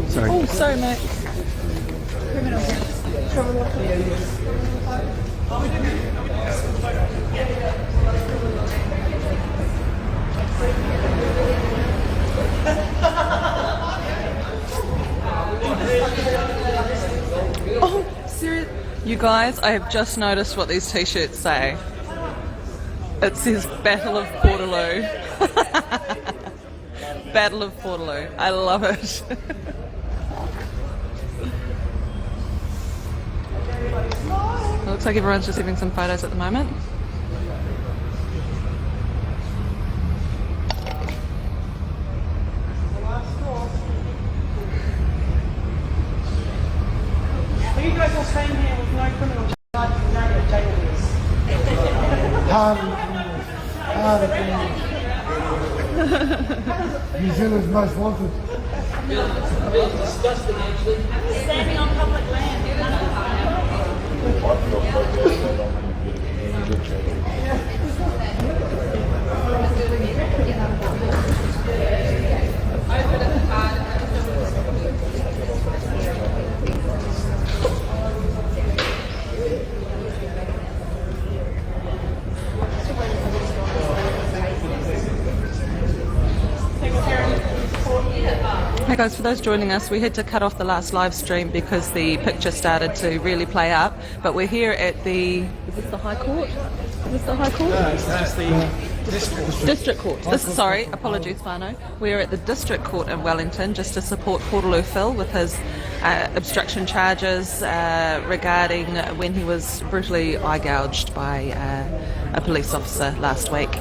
Sorry. Oh, sorry, mate. Oh, serious? You guys, I have just noticed what these t-shirts say. It says Battle of Portaloo. Battle of Portaloo. I love it. It looks like everyone's just having some photos at the moment. Are you guys all staying here with no criminal charges and no jail bills? New Zealand's most wanted. Feels disgusting, actually. Standing on public land. Hey guys, for those joining us, we had to cut off the last live stream because the picture started to really play up, but we're here at the, is this the High Court? Is this the High Court? No, it's the District Court. Sorry, apologies, Whānau. We're at the District Court in Wellington just to support Portaloo Phil with his obstruction charges regarding when he was brutally eye gouged by a police officer last week.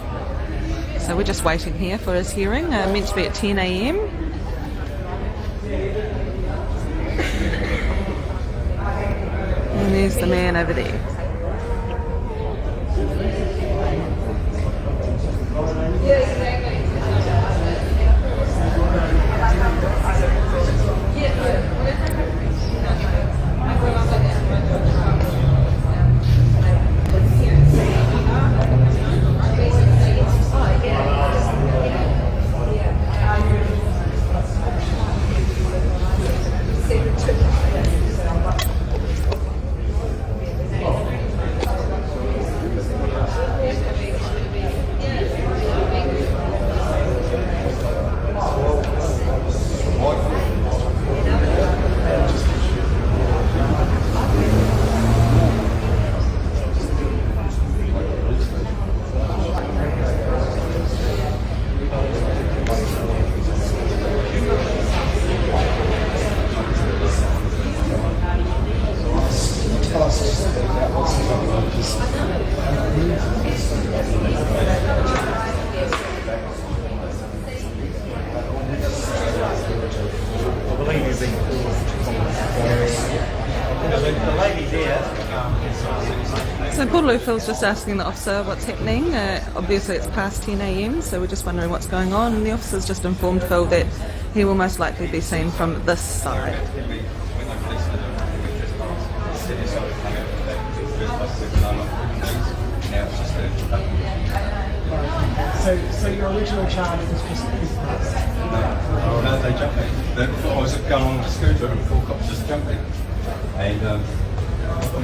So we're just waiting here for his hearing, meant to be at 10 a.m. And there's the man over there. So Portaloo Phil's just asking the officer what's happening. Obviously it's past 10 a.m, so we're just wondering what's going on, and the officer's just informed Phil that he will most likely be seen from this side. So your original charge was just No, they jumped me. I was going on the scooter and 4 cops just jumped me. And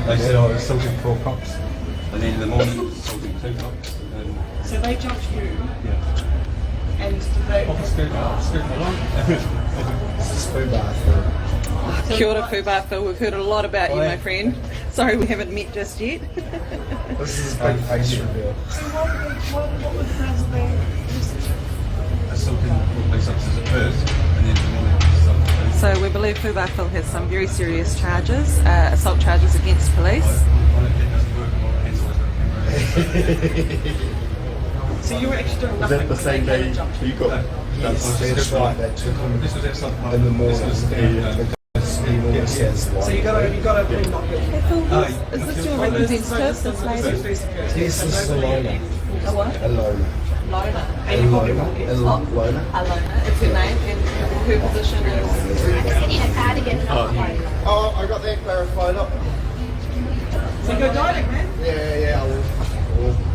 they said I was assaulting 4 cops. And then in the morning, assaulting 2 cops. And so they jumped you, yeah. and they Off the scooter along. Kia ora Fubar Phil, we've heard a lot about you, my friend. Sorry we haven't met just yet. This is a big face reveal. So what was the grounds of their Assaulting 4 police officers at first, and then in the morning, assaulting 2. So we believe Fubar Phil has some very serious charges, assault charges against police. So you were actually doing Was nothing? that the same day you got that stage right that took him This was outside in the morning? So you got to be not guilty. Hey Phil, is this your representative, this lady? Yes, this is Alona. A what? Alona. Lona. And you got everyone else. Alona. Alona, it's her name, and her position is... Oh, I got that clarified up. So you go dialect, man. Yeah, I will.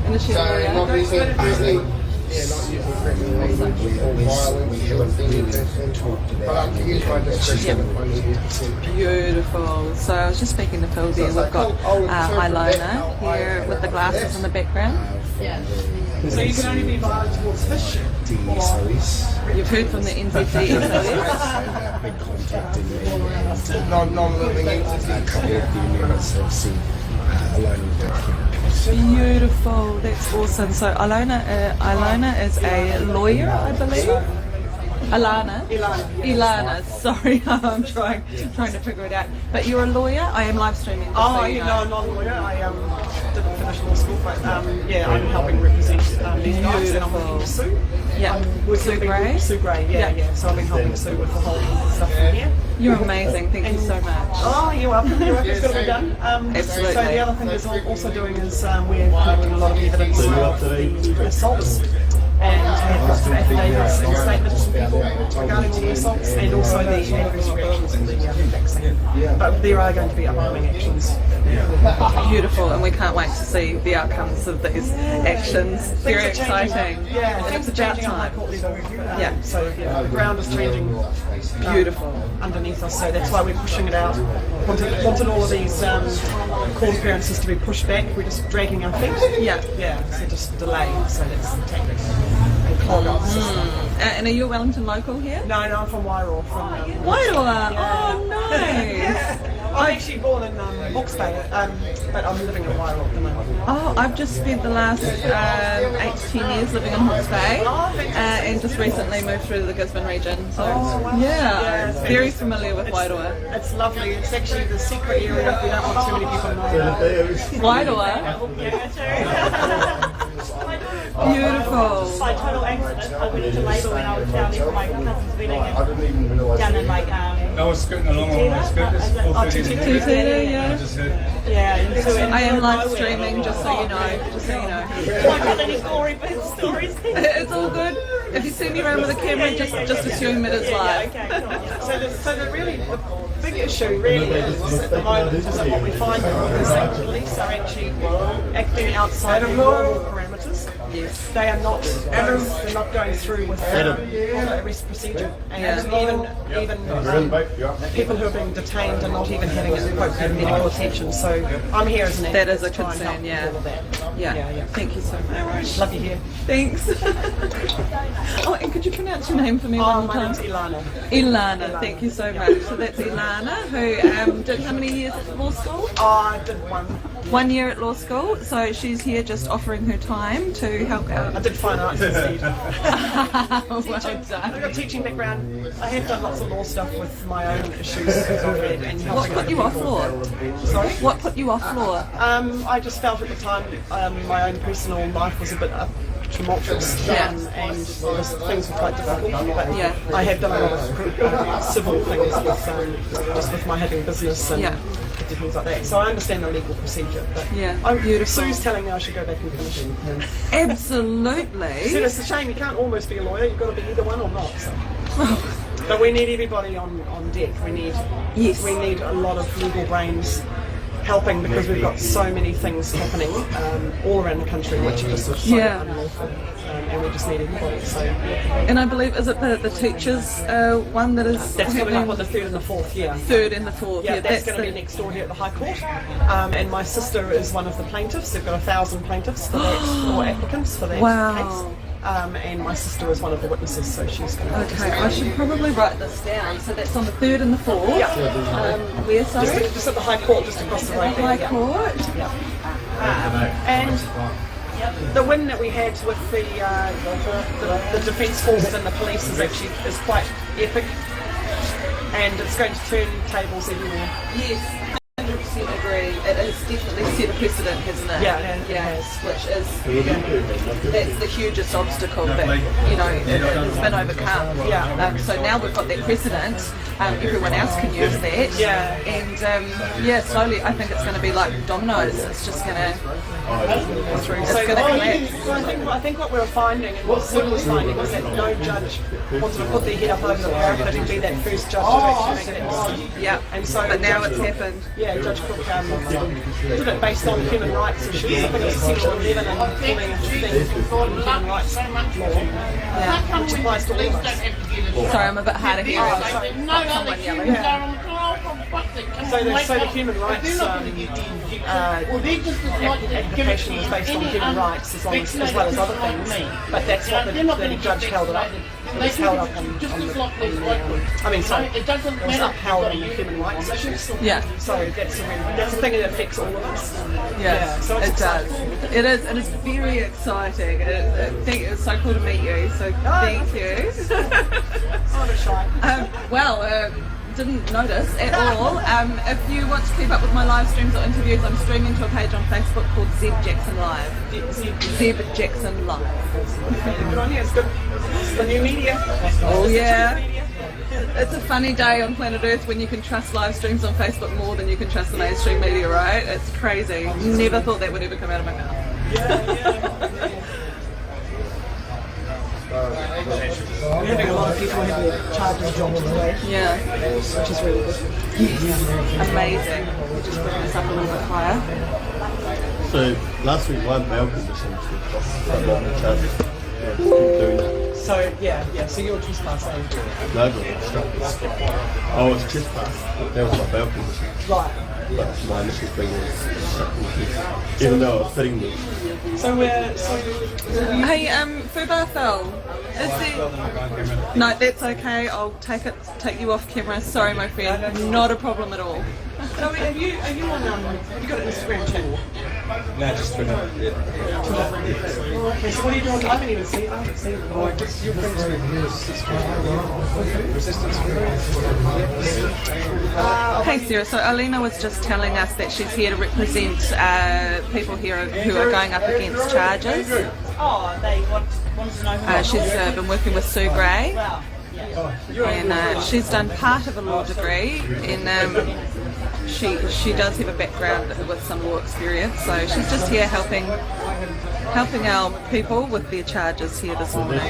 And is she a lawyer? not using, yeah, not using Beautiful. So I was just speaking to Phil there. We've got eyeliner here with the glasses in the background. So you can only be violent towards fish. You've heard from the NZD Non-living Beautiful, that's awesome. So Ilana is a lawyer, I believe. Ilana, sorry, I'm trying to figure it out. But you're a lawyer? I am live streaming. Just Oh, so you you know, I'm not a lawyer. I didn't finish law school, but yeah, I'm helping represent these guys, and I'm looking to sue. Yeah, Sue Gray. Sue Gray, yeah. So I've been helping Sue with the whole stuff from here. You're amazing, thank you so much. Oh, you're welcome. It's got to be done. Absolutely. So the other thing we're also doing is we're collecting a lot of evidence of the assaults and affidavits and statements from people regarding all the assaults and also the adverse reactions to the vaccine. But there are going to be upcoming actions. Beautiful, and we can't wait to see the outcomes of these actions. Very exciting. Yeah, and things it's are about changing on my time. court level. Yeah. So yeah, the ground is changing. Beautiful. Underneath us, so that's why we're pushing it out. Wanted all of these court appearances to be pushed back. We're just dragging our feet. Yeah. So just delay. So that's the tactic. And clog up the system. And are you a Wellington local here? No, I'm from Wairoa. From Wairoa. Oh, nice. I'm actually born in Hawke's Bay, but I'm living in Wairoa at the moment. Oh, I've just spent the last 8 to 10 years living in Hawke's Bay, and just recently moved through the Gisborne region. So yeah, very familiar with Wairoa. It's lovely. It's actually the secret area. We don't want too many people knowing. Wairoa. Beautiful. By total accident, I went into labour when I was down there for my cousin's wedding and down in like I was scooting along on my scooters. Yeah. I just heard. yeah, into it. I am live streaming, just so you know. Just so you know. I got any gory stories. It's all good. If you see me around with a camera, just assume it is live. Okay, cool. So the really the big issue really is at the moment is that what we find is that the police are actually acting outside of normal parameters. Yes. They are not. They're not going through with the arrest procedure, and even people who are being detained are not even having appropriate medical attention. So I'm here as an advocate. That is a to try and help concern, with yeah. all of that. Yeah. Thank you so much. Love you here. Thanks. Oh, and could you pronounce your name for me Oh, one more my time? name's Ilana. Ilana, thank you so much. So that's Ilana, who did how many years at law school? Oh, I did one. 1 year at law school, so she's here just offering her time to help out. I did fine arts instead. Well I've done. got a teaching background. I have done lots of law stuff with my own issues that I've read and What helping put other you off people. law? Sorry? What put you off law? I just felt at the time my own personal life was a bit tumultuous Yeah. and things were quite difficult. But Yeah. I have done a lot of civil things with just with my having business and Yeah. things like that. So I understand the legal procedure. But Yeah, beautiful. Sue's telling me I should go back and finish it. See, Absolutely. it's a shame you can't almost be a lawyer. You've got to be either one or not. So. But we need everybody on deck. We need a lot of legal brains helping because we've got so many things happening all around the country which are just so unlawful. And we just need everybody. So And I believe, is it the teachers one that is that's coming happening up on the 3rd and the 4th year. 3rd and the 4th? Yeah, that's going to be next door here at the High Court. And my sister is one of the plaintiffs. They've got 1,000 plaintiffs for that, or applicants for that Wow. case. And my sister is one of the witnesses, so she's going to. Okay, I should probably write this down. So that's on the 3rd and the 4th. Yeah. Where, sorry? Just at the High Court, just across the road. High there, Court. And the win that we had with the defence forces and the police is quite epic, and it's going to turn tables everywhere. Yes, 100% agree. It has definitely set a precedent, hasn't it? Yeah, it has. Which is that's the hugest obstacle that it's been overcome. Yeah. So now we've got that precedent. Everyone else can use that. Yeah. And slowly I think it's going to be like dominoes. It's just going to collapse. I think what we were finding, and what Sue was finding, was that no judge wanted to put their head up over the parapet and be that first judge to actually make that decision. Yeah. And so but now Judge it's Cook- happened. Yeah, Judge did it based on human rights issues. I think it's Section 11 and 14 human rights law, which applies to all of us. Sorry, I'm a bit hard of hearing. So the human rights application was based on human rights as well as other things, but that's what the judge held it up. It was held up on the it was upheld on the human rights issues. Yeah. So that's a thing that affects all of us. Yeah, so it does. It is, and it's very exciting. It's so cool to meet you. So thank you. I'm shy. Didn't notice at all. If you want to keep up with my live streams or interviews, I'm streaming to a page on Facebook called Zeb Jackson Live. Zeb Jackson Live. Good on you. It's good. It's the new media. Oh yeah. It's a funny day on planet Earth when you can trust live streams on Facebook more than you can trust the mainstream media, right? It's crazy. Never thought that would ever come out of my mouth. Yeah. We're having a lot of people have their charges dropped today. Yeah. Which is really good. Amazing. We'll just bring this up a little bit higher. So last week, one bail condition was dropped from the charges. Doing that. So so you're trespassing. No, but I was trespassed. That was my bail condition. Right. But my initial thing was even though I was sitting there. Hey, Fubarthel, No, that's okay. I'll take you off camera. Sorry, my friend. Not a problem at all. So are you on have you got an Instagram channel? No, just Twitter. Okay, so what are you doing? I haven't even seen it. Oh, just your friends Hey Sarah, so Alina was just telling us that she's here to represent people here who are going up against charges. Oh, they want to know who She's been working with Sue Gray, and she's done part of a law degree, and she does have a background with some law experience, so she's just here helping our people with their charges here this morning.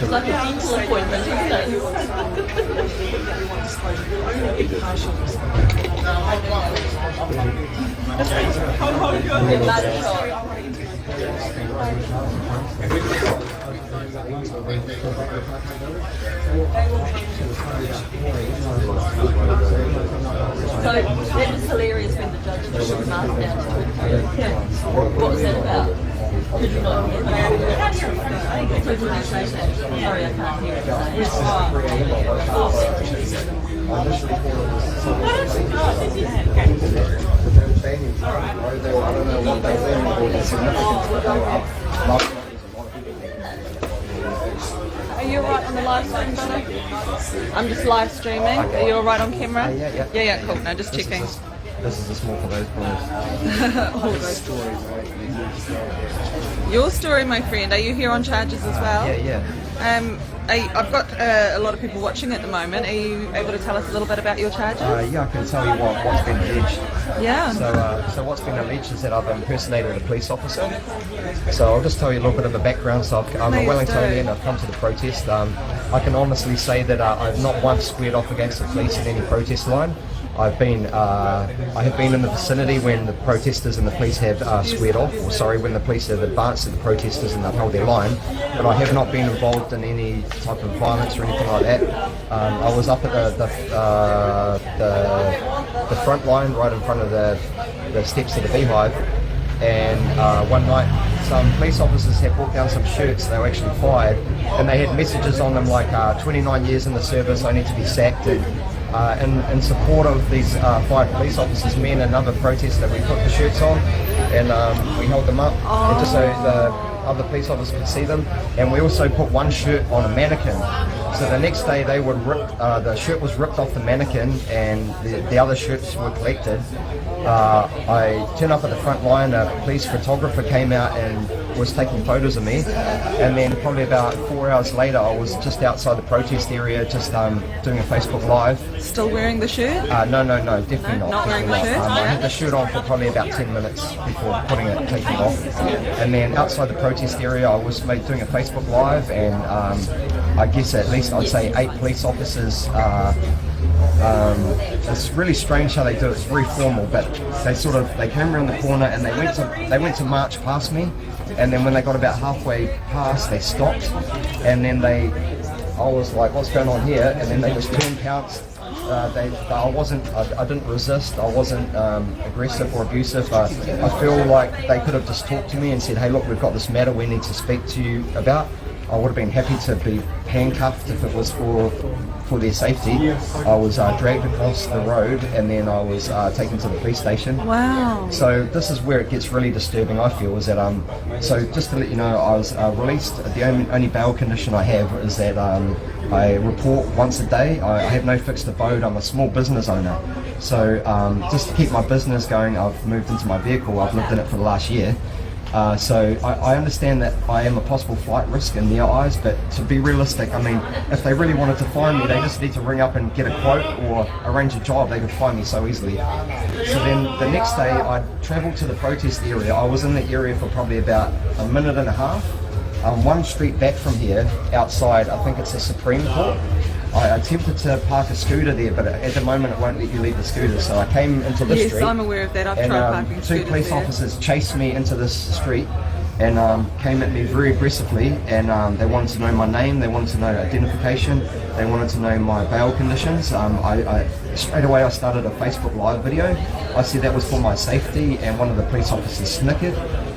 It's like a dental appointment, isn't it? So it was hilarious when the judge took his mask down and talked to him. What was that about? Could you not hear that? Sorry, I can't hear it. Are you alright on the live stream, Donna? I'm just live streaming. Are you alright on camera? Yeah, cool. No, just checking. This is just more for those boys. All those stories. Your story, my friend. Are you here on charges as well? Yeah. I've got a lot of people watching at the moment. Are you able to tell us a little bit about your charges? Yeah, I can tell you what's been alleged. Yeah. So what's been alleged is that I've impersonated a police officer. So I'll just tell you a little bit of a background. So I'm a Wellingtonian. I've come to the protest. I can honestly say that I've not once squared off against the police in any protest line. I have been in the vicinity when the protesters and the police have squared off, when the police have advanced to the protesters and they've held their line, but I have not been involved in any type of violence or anything like that. I was up at the front line, right in front of the steps of the Beehive, and one night some police officers had brought down some shirts. They were actually fired, and they had messages on them like 29 years in the service, I need to be sacked, and in support of these 5 police officers, me and another protester, we put the shirts on and we held them up just so the other police officers could see them, and we also put one shirt on a mannequin. So the next day they would the shirt was ripped off the mannequin and the other shirts were collected. I turned up at the front line, a police photographer came out and was taking photos of me, and then probably about 4 hours later I was just outside the protest area just doing a Facebook Live. Still wearing the shirt? No, definitely not. Not wearing the shirt? I had the shirt on for probably about 10 minutes before taking it off. And then outside the protest area I was doing a Facebook Live, and I guess at least I'd say 8 police officers. It's really strange how they do it. It's very formal, but they came around the corner and they went to march past me, and then when they got about halfway past, they stopped, and then I was like, what's going on here? And then they just turned pounced. I didn't resist. I wasn't aggressive or abusive. I feel like they could have just talked to me and said, hey, look, we've got this matter we need to speak to you about. I would have been happy to be handcuffed if it was for their safety. I was dragged across the road and then I was taken to the police station. Wow. So this is where it gets really disturbing, I feel, is that, so just to let you know, I was released. The only bail condition I have is that I report once a day. I have no fixed abode. I'm a small business owner. So just to keep my business going, I've moved into my vehicle. I've lived in it for the last year. So I understand that I am a possible flight risk in their eyes, but to be realistic, I mean, if they really wanted to find me, they just need to ring up and get a quote or arrange a job. They could find me so easily. So then the next day I travelled to the protest area. I was in the area for probably about a minute and a half. One street back from here, outside, I think it's the Supreme Court. I attempted to park a scooter there, but at the moment it won't let you leave the scooter. So I came into this street. Yes, I'm aware of that. I've tried parking scooters. 2 police officers chased me into this street and came at me very aggressively, and they wanted to know my name, they wanted to know identification, they wanted to know my bail conditions. Straight away I started a Facebook Live video. I said that was for my safety, and one of the police officers snickered.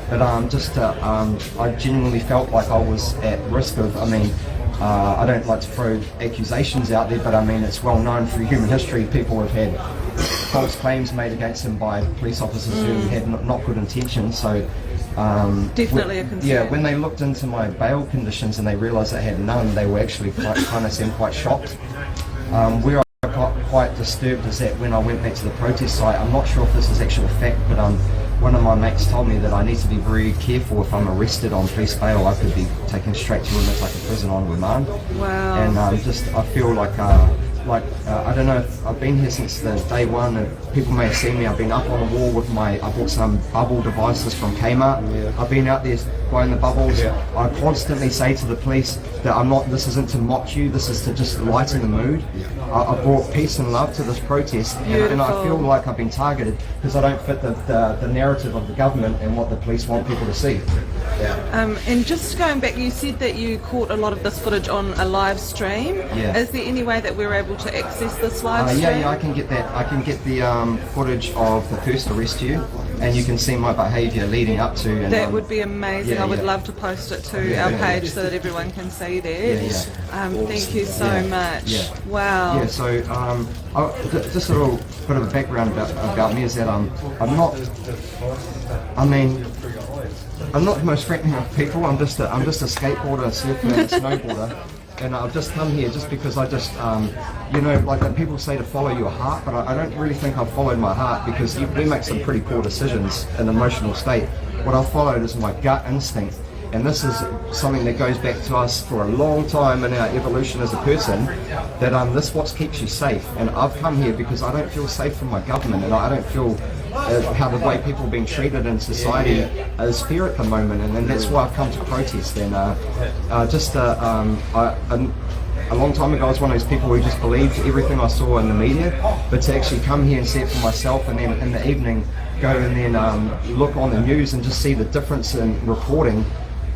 But I genuinely felt like I was at risk of, I don't like to throw accusations out there, but I mean, it's well known through human history, people have had false claims made against them by police officers who had not good intentions. So definitely a concern. Yeah, when they looked into my bail conditions and they realised I had none, they were actually quite shocked. Where I got quite disturbed is that when I went back to the protest site, I'm not sure if this is actual fact, but one of my mates told me that I need to be very careful. If I'm arrested on police bail, I could be taken straight to almost like a prison on remand. Wow. And I feel like I don't know, if I've been here since the day one, and people may have seen me. I've been up on a wall with I bought some bubble devices from Kmart. I've been out there blowing the bubbles. I constantly say to the police that this isn't to mock you, this is to just lighten the mood. I brought peace and love to this protest, and I feel like I've been targeted because I don't fit the narrative of the government and what the police want people to see. And just going back, you said that you caught a lot of this footage on a live stream. Yeah. Is there any way that we're able to access this live stream? Yeah, I can get that. I can get the footage of the first arrest here, and you can see my behaviour leading up to. And, that would be amazing. I would love to post it to our page so that everyone can see that. Thank you so much. Wow. Yeah. So just a little bit of a background about me is that I'm not the most threatening of people. I'm just a skateboarder, a surfer, and a snowboarder. And I've just come here just because I just, like people say to follow your heart, but I don't really think I've followed my heart, because we make some pretty poor decisions in an emotional state. What I've followed is my gut instinct. And this is something that goes back to us for a long time in our evolution as a person, that this is what keeps you safe. And I've come here because I don't feel safe from my government, and I don't feel how the way people are being treated in society is fair at the moment, and that's why I've come to protest. And a long time ago I was one of those people who just believed everything I saw in the media, but to actually come here and see it for myself, and then in the evening go and then look on the news and just see the difference in reporting.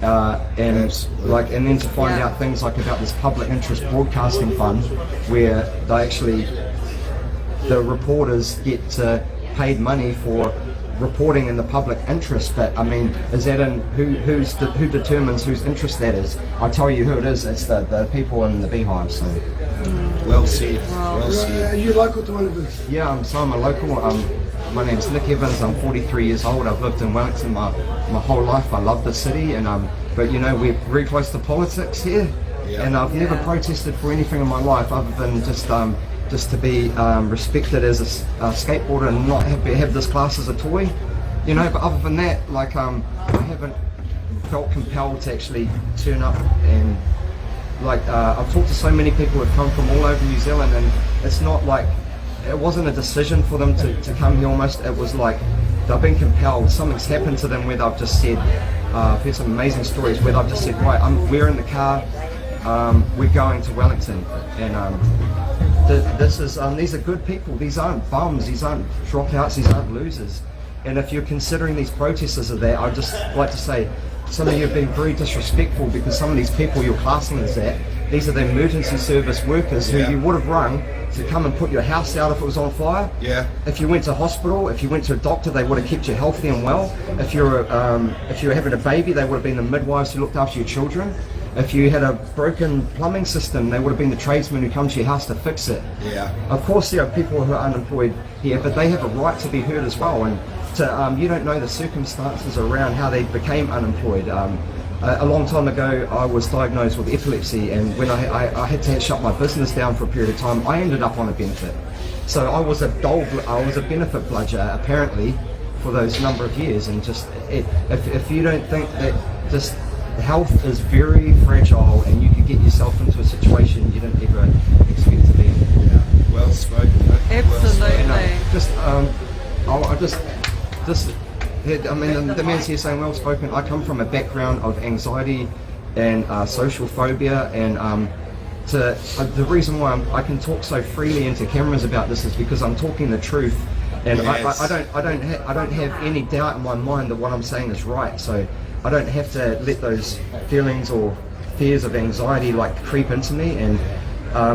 And then to find out things like about this public interest broadcasting fund, where the reporters get paid money for reporting in the public interest. But I mean, is that in who determines whose interest that is? I tell you who it is. It's the people in the beehive. So well said. Well said. Are you local to one of us? Yeah, I'm a local. My name's Nick Evans. I'm 43 years old. I've lived in Wellington my whole life. I love the city, and but we're very close to politics here, and I've never protested for anything in my life other than just to be respected as a skateboarder and not have this class as a toy, But other than that, I haven't felt compelled to actually turn up. And I've talked to so many people who've come from all over New Zealand, and it's not like it wasn't a decision for them to come here. Almost, it was like they've been compelled. Something's happened to them where they've just said, I've heard some amazing stories where they've just said, right, we're in the car, we're going to Wellington, and this is these are good people. These aren't bums. These aren't dropouts. These aren't losers. And if you're considering these protesters are there, I'd just like to say some of you have been very disrespectful, because some of these people you're classing as that, these are the emergency service workers who you would have rung to come and put your house out if it was on fire. Yeah. If you went to hospital, if you went to a doctor, they would have kept you healthy and well. If you were having a baby, they would have been the midwives who looked after your children. If you had a broken plumbing system, they would have been the tradesmen who come to your house to fix it. Yeah. Of course, there are people who are unemployed here, but they have a right to be heard as well. And to, you don't know the circumstances around how they became unemployed. A long time ago, I was diagnosed with epilepsy, and when I had to shut my business down for a period of time, I ended up on a benefit. So I was a benefit bludger, apparently, for those number of years. And just if you don't think that just health is very fragile, and you could get yourself into a situation you didn't ever expect to be in. Yeah. Well spoken. And the man's here saying well spoken. I come from a background of anxiety and social phobia, and the reason why I can talk so freely into cameras about this is because I'm talking the truth, and Yes. I don't have any doubt in my mind that what I'm saying is right. So I don't have to let those feelings or fears of anxiety like creep into me. And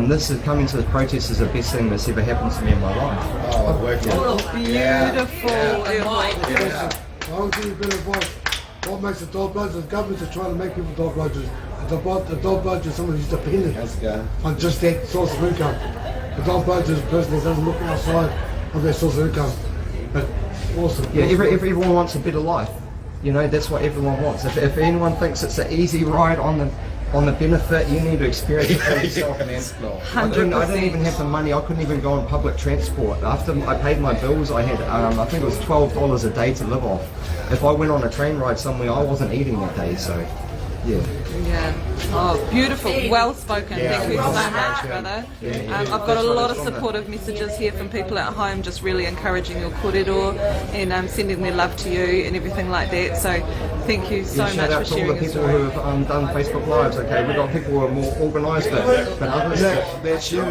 this is coming to the protest is the best thing that's ever happened to me in my life. Oh, working. Beautiful. I don't think you've been advised. What makes the dog bludgers? The governments are trying to make people dog bludgers. The dog bludger is someone who's dependent on just that source of income. The dog bludger is a person that doesn't look outside of their source of income. But awesome. Yeah, everyone wants a better life. You know, that's what everyone wants. If anyone thinks it's an easy ride on the benefit, you need to experience it for yourself, man. I didn't even have the money. I couldn't even go on public transport. After I paid my bills, I had I think it was $12 a day to live off. If I went on a train ride somewhere, I wasn't eating that day. So yeah. Oh, beautiful. Well spoken. Thank you so much, brother. I've got a lot of supportive messages here from people at home, just really encouraging your kōrero and sending their love to you and everything like that. So thank you so much Shout out for to all sharing the your people story. who have done Facebook Lives. Okay, we've got people who are more organised, but others. That's you.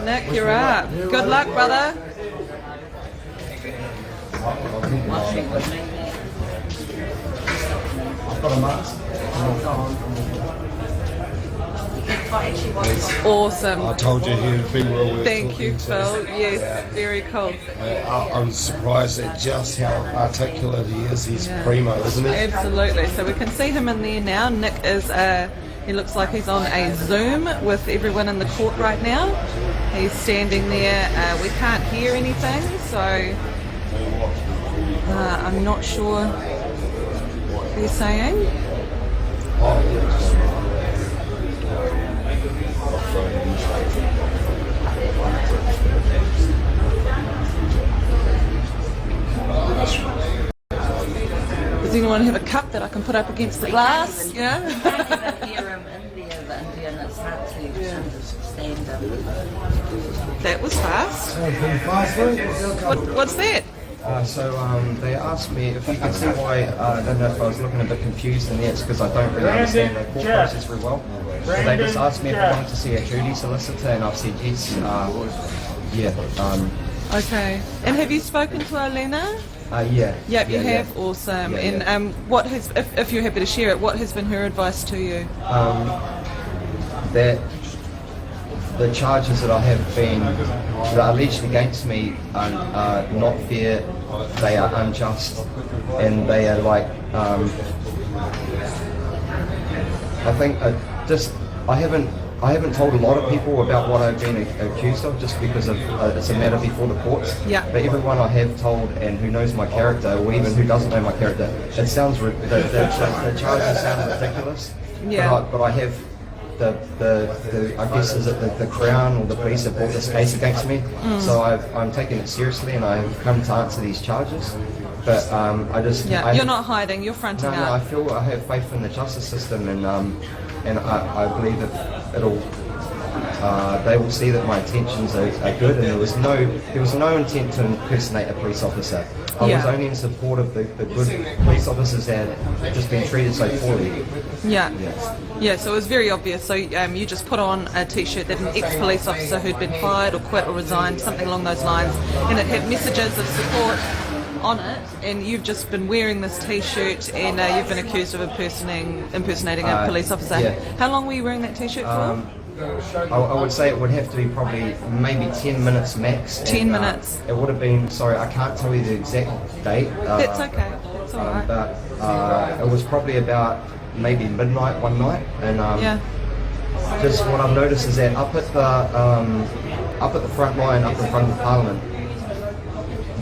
Nick, you're up. Good luck, brother. I've got a mask. Awesome. I told you he would be well worth Thank you, talking to. Phil. Yes, very cool. I'm surprised at just how articulate he is. He's primo, isn't he? Absolutely. So we can see him in there now. Nick is he looks like he's on a Zoom with everyone in the court right now. He's standing there. We can't hear anything, so I'm not sure what he's saying. Does anyone have a cup that I can put up against the glass? Yeah. That was fast. What's that? They asked me if you could see why, I don't know if I was looking a bit confused in there, it's because I don't really understand the court process very well. So they just asked me if I wanted to see a Judy solicitor, and I've said yes. Okay. And have you spoken to Alena? Yeah. Yep, you have. Awesome. And what has, if you're happy to share it, what has been her advice to you? That the charges that I have been that are alleged against me are not fair, they are unjust, and they are like, I think I haven't told a lot of people about what I've been accused of, just because of it's a matter before the courts. Yeah. But everyone I have told, and who knows my character, or even who doesn't know my character, it sounds the charges sound ridiculous. Yeah. But I have I guess is it the Crown or the police have brought this case against me. So I'm taking it seriously, and I have come to answer these charges. But you're not hiding. You're fronting No, I up. feel I have faith in the justice system, and I believe that they will see that my intentions are good, and there was no intent to impersonate a police officer. I was Yeah. only in support of the good police officers that had just been treated so poorly. Yeah. Yeah, so it was very obvious. So you just put on a t-shirt that an ex-police officer who'd been fired or quit or resigned, something along those lines, and it had messages of support on it, and you've just been wearing this t-shirt, and you've been accused of impersonating a police officer. yeah. How long were you wearing that t-shirt for? I would say it would have to be probably maybe 10 minutes max. 10 minutes. It would have been, sorry, I can't tell you the exact date. That's okay. That's all right. But it was probably about maybe midnight one night, and Yeah. just what I've noticed is that up at the front line, up in front of Parliament,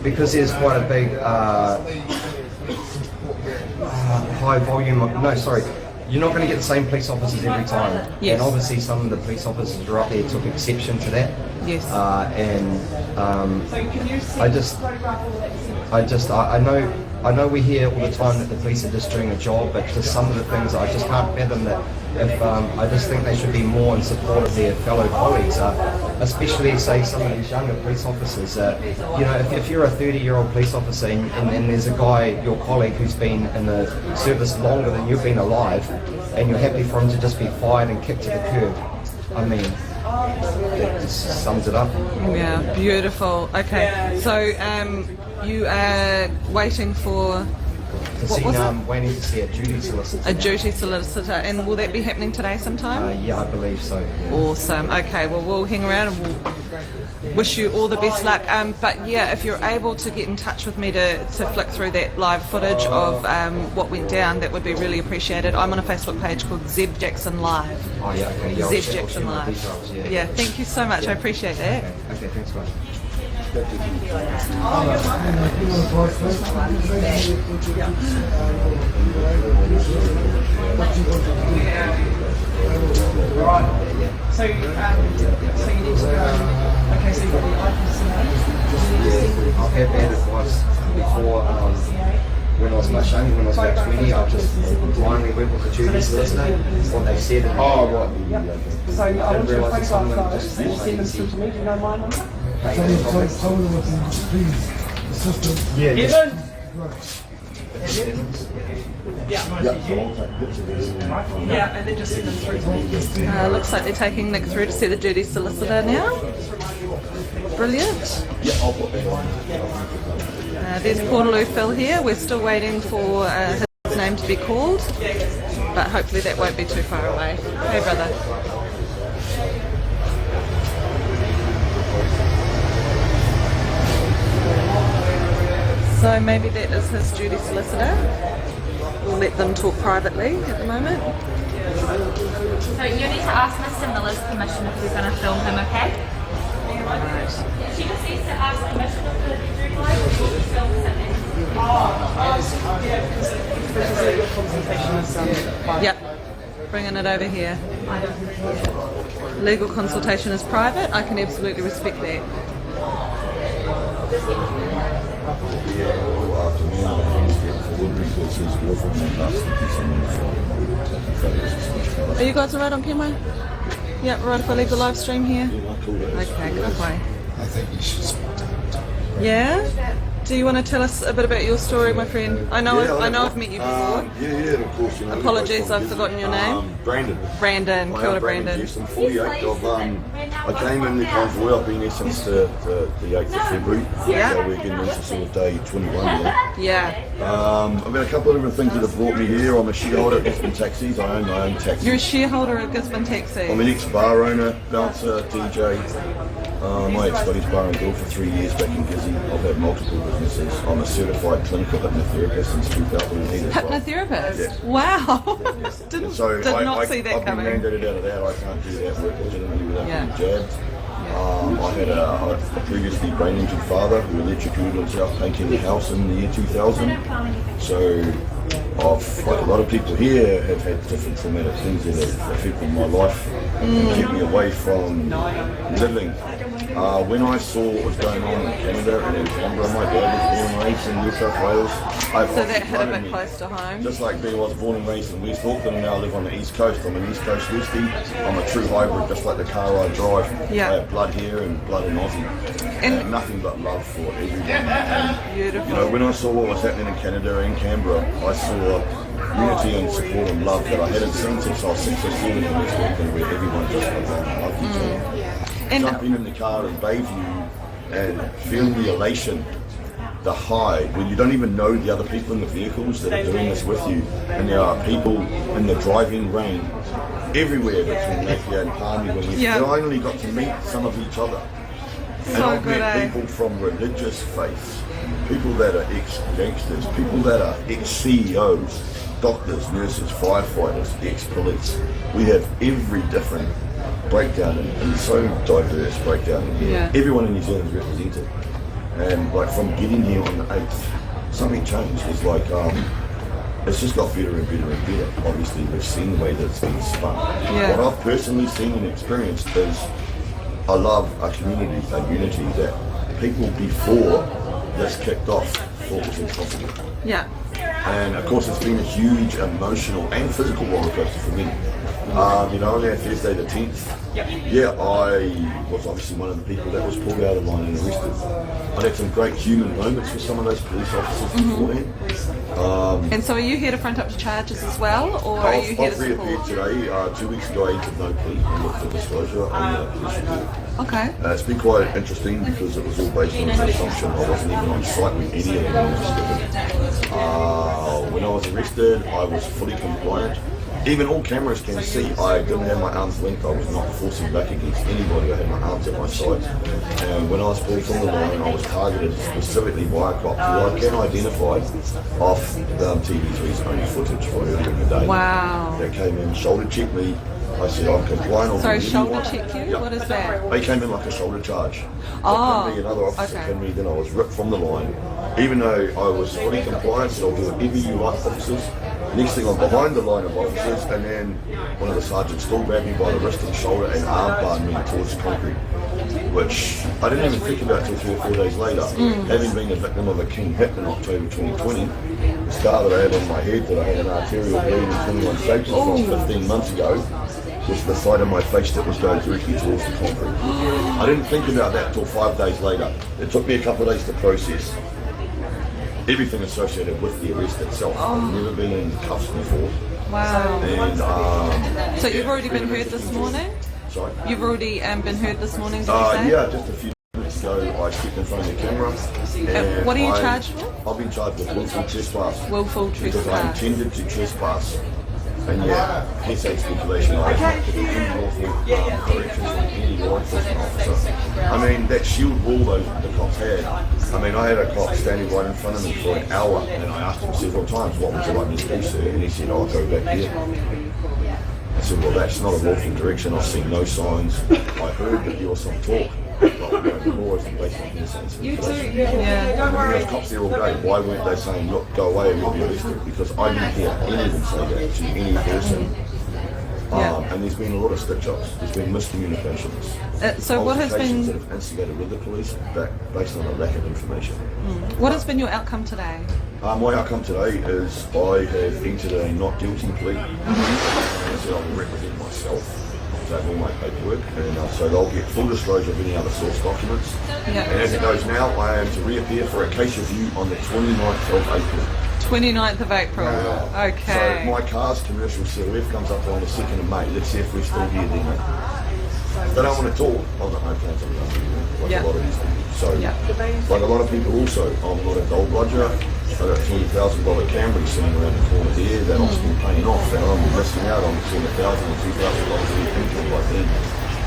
because there's quite a big high volume of, no, sorry, you're not going to get the same police officers every time. Yes. And obviously some of the police officers who are up there took exception to that. Yes. I know we hear all the time that the police are just doing a job, but just some of the things I just can't fathom that. If I just think they should be more in support of their fellow colleagues, especially say some of these younger police officers. You know, if you're a 30-year-old police officer and there's a guy, your colleague, who's been in the service longer than you've been alive, and you're happy for him to just be fired and kicked to the curb, I mean, that just sums it up. Yeah, beautiful. Okay, so you are waiting for Waiting to see a duty solicitor. a duty solicitor, and will that be happening today sometime? Yeah, I believe so. Awesome. Okay, well, we'll hang around and we'll wish you all the best luck. But yeah, if you're able to get in touch with me to flick through that live footage of what went down, that would be really appreciated. I'm on a Facebook page called Zeb Jackson Live. Oh yeah, okay. Yeah, Zeb Jackson Live. Details, Yeah, thank you so much. I appreciate that. Okay, thanks guys. So you need to go. Okay, so you've got the IPC. I've had bad advice before. When I was much younger, when I was about 20, I just blindly went with the duty solicitor, what they said. And So I want you to photograph those and send them through to me. Do you know my number? Some of them was please, assistant. yeah, Evan? Yeah, and then just send them through to me. Looks like they're taking Nick through to see the duty solicitor now. Brilliant. There's Portaloo Phil here. We're still waiting for his name to be called, but hopefully that won't be too far away. Hey, brother. So maybe that is his duty solicitor. We'll let them talk privately at the moment. So you need to ask Mr. Miller's permission if you're going to film him, okay? She just needs to ask permission of the jury lawyer before we film something. Yep, bringing it over here. Legal consultation is private. I can absolutely respect that. Are you guys alright on camera? Yep, right for legal live stream here. Okay, good way. I think you should speak to him. Yeah? Do you want to tell us a bit about your story, my friend? I know I've met you before. Yeah, of course. You know, Apologies, I've forgotten your name. Brandon. Brandon, kia ora, Brandon. Yes, I'm 48. I came in the convoy. I've been here since the 8th of February. Yeah. So we're getting into sort of day 21 now. Yeah. I've got a couple of different things that have brought me here. I'm a shareholder at Gisborne Taxis. I own my own taxi. You're a shareholder at Gisborne Taxi. I'm an ex-bar owner, bouncer, DJ. My ex-buddy's bar and grill for 3 years back in Gizzy. I've had multiple businesses. I'm a certified clinical hypnotherapist since 2008 as well. Hypnotherapist? Yes. Wow. Did not see that I've been coming. mandated out of that. I can't do that work legitimately without Yeah. being jabbed. I had a previously brain injured father who electrocuted himself painting the house in the year 2000. So like a lot of people here have had different traumatic things that have affected my life and kept me away from living When I saw what was going on in Canada and in Canberra, my dad was born and raised in New South Wales. So that hit a bit close to home. Just like me, I was born and raised in West Auckland and now I live on the East Coast. I'm an East Coast Westie. I'm a true hybrid, just like the car I drive. Yeah. I have blood here and blood in Aussie. And nothing but love for everyone. And, Beautiful. you know, when I saw what was happening in Canada and Canberra, I saw unity and support and love that I hadn't seen since I was 6 or 7 in West Auckland, where everyone just loved each other. Jumping in the car and bathe you and feeling the elation, the high, when you don't even know the other people in the vehicles that are doing this with you, and there are people in the driving rain everywhere between Napier and Palmy when we finally got to meet some of each other. And I've met people from religious faiths, people that are ex-gangsters, people that are ex-CEOs, doctors, nurses, firefighters, ex-police. We have every different breakdown and so diverse breakdown in here. Everyone in New Zealand is represented. And like from getting here on the 8th, something changed. It's like, it's just got better and better and better. Obviously, we've seen the way that it's been spun. What I've personally seen and experienced is a love, a community, a unity that people before this kicked off thought was impossible. Yeah. And of course, it's been a huge emotional and physical roller coaster for me. You know, on that Thursday the 10th, I was obviously one of the people that was pulled out of line and arrested. I had some great human moments with some of those police officers beforehand. And so are you here to front up to charges as well, or are you here to support? I've reappeared today. 2 weeks ago I entered no plea and looked for disclosure on the police report. Okay. It's been quite interesting because it was all based on the assumption I wasn't even on site when any of them was given. When I was arrested, I was fully compliant. Even all cameras can see I didn't have my arms linked. I was not forcing back against anybody. I had my arms at my sides. And when I was pulled from the line, I was targeted specifically by a cop who I can identify off the TV3's only footage for earlier in the day. Wow. They came in, shoulder checked me. I said, I'm compliant. Sorry, shoulder check you? Yep. What is that? They came in like a shoulder charge. Oh, me, another officer came me, then I was ripped from the line. Even though I was fully compliant, said I'll do whatever you like, officers. Next thing I'm behind the line of officers, and then one of the sergeants still grabbed me by the wrist and shoulder and arm barred me towards the concrete. Which I didn't even think about till 3 or 4 days later. Having been a victim of a king hit in October 2020, the scar that I had on my head that I had an arterial bleed in 21 staples from 15 months ago was the side of my face that was going directly towards the concrete. I didn't think about that till 5 days later. It took me a couple of days to process everything associated with the arrest itself. I've never been in cuffs before. Wow. And, so you've already been heard this morning? Sorry? You've already been heard this morning, did you say? Yeah, just a few minutes ago I stepped in front of the camera. And what are you charged with? I've been charged with willful trespass. Willful Because I trespass. intended to trespass. And hearsay speculation, I was not given any lawful corrections from any law enforcement officer. I mean, that shield wall the cops had, I mean, I had a cop standing right in front of me for an hour, and I asked him several times, what would you like me to do, sir? And he said, I'll go back here. I said, well, that's not a lawful direction. I've seen no signs. I heard that there was some talk. But the law isn't based on hearsay speculation. There's cops there all day. Why weren't they saying, look, go away and you'll be arrested? Because I didn't hear any of them say that to any person. And there's been a lot of stitch-ups. There's been miscommunications. So what has been... that have instigated with the police based on a lack of information. What has been your outcome today? My outcome today is I have entered a not guilty plea. I said I will represent myself. I have all my paperwork, and so they'll get full disclosure of any other source documents. And as it goes now, I am to reappear for a case review on the 29th of April. 29th of April. Okay. So my car's commercial COF comes up on the 2nd of May. Let's see if we're still here then. They don't want to talk. I've got no plans on that. Like a lot of these people. So, like a lot of people also, I'm not a gold bludger. I've got a $20,000 Camry sitting around the corner there that I'm still paying off, and I'm missing out on between $1,000 and $2,000 income by then.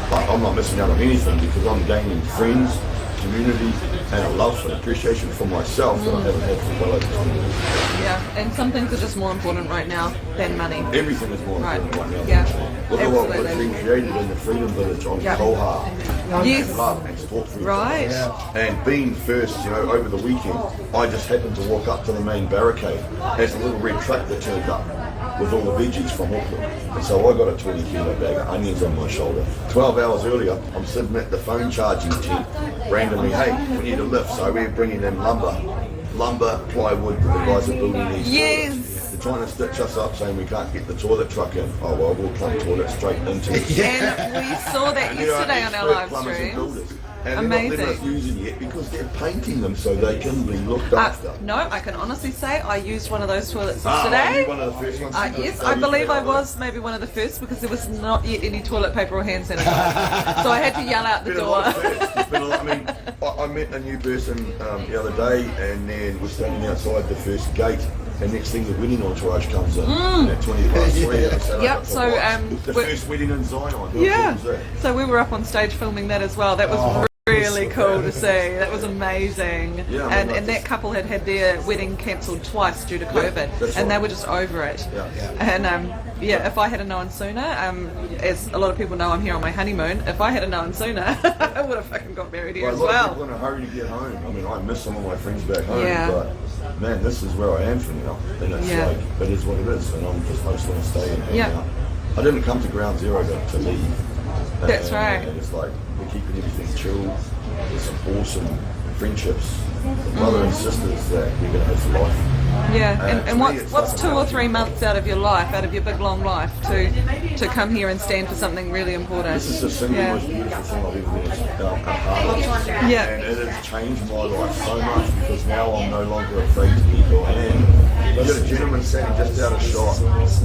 But I'm not missing out on anything because I'm gaining friends, community, and a love and appreciation for myself that I haven't had for well over 20 years. Yeah, and some things are just more important right now than money. Everything is more important right now. Yeah. Look at what was being created in the Freedom Village on Koha. Yes. and love and talk for each Right. other. And being first, you know, over the weekend, I just happened to walk up to the main barricade as a little red truck that turned up with all the veggies from Auckland. And so I got a 20 kilo bag of onions on my shoulder. 12 hours earlier, I'm sitting at the phone charging tent, randomly, hey, we need a lift. So we're bringing in lumber, plywood, that the guys are building these. Yes. They're trying to stitch us up saying we can't get the toilet truck in. Oh well, we'll plumb toilet straight into it. And we saw that yesterday on our live stream. And Amazing. they're not letting us use it yet because they're painting them so they can be looked after. No, I can honestly say I used one of those toilets Are yesterday. you one of the first ones? Yes, I believe I was maybe one of the first because there was not yet any toilet paper or hand sanitizer. So I had to yell out the door. I mean, I met a new person the other day and then we're standing outside the first gate. And next thing the wedding entourage comes in at 20 past 3. Yep, so the first wedding in Zion. How yeah, cool is that? so we were up on stage filming that as well. That was really cool to see. That was amazing. Yeah, and that couple had had their wedding cancelled twice due to COVID, and they were just over it. And if I had known sooner, as a lot of people know, I'm here on my honeymoon. If I had known sooner, I would have fucking got married here as A lot of well. people in a hurry to get home. I mean, I miss some of my friends back home, Yeah. but man, this is where I am for now. And it's like, it is what it is, and I'm just supposed to stay and hang out. I didn't come to ground zero to leave. That's right. And it's like, we're keeping everything chill. There's some awesome friendships, brother and sisters that we're going to have for life. Yeah, and to me, it's what's like 2 or 3 months out of your life, out of your big long life, to come here and stand for something really important? This is the single most beautiful thing I've ever been a part of. Yeah. And it has changed my life so much because now I'm no longer afraid to be who I am. You got a gentleman standing just out of shot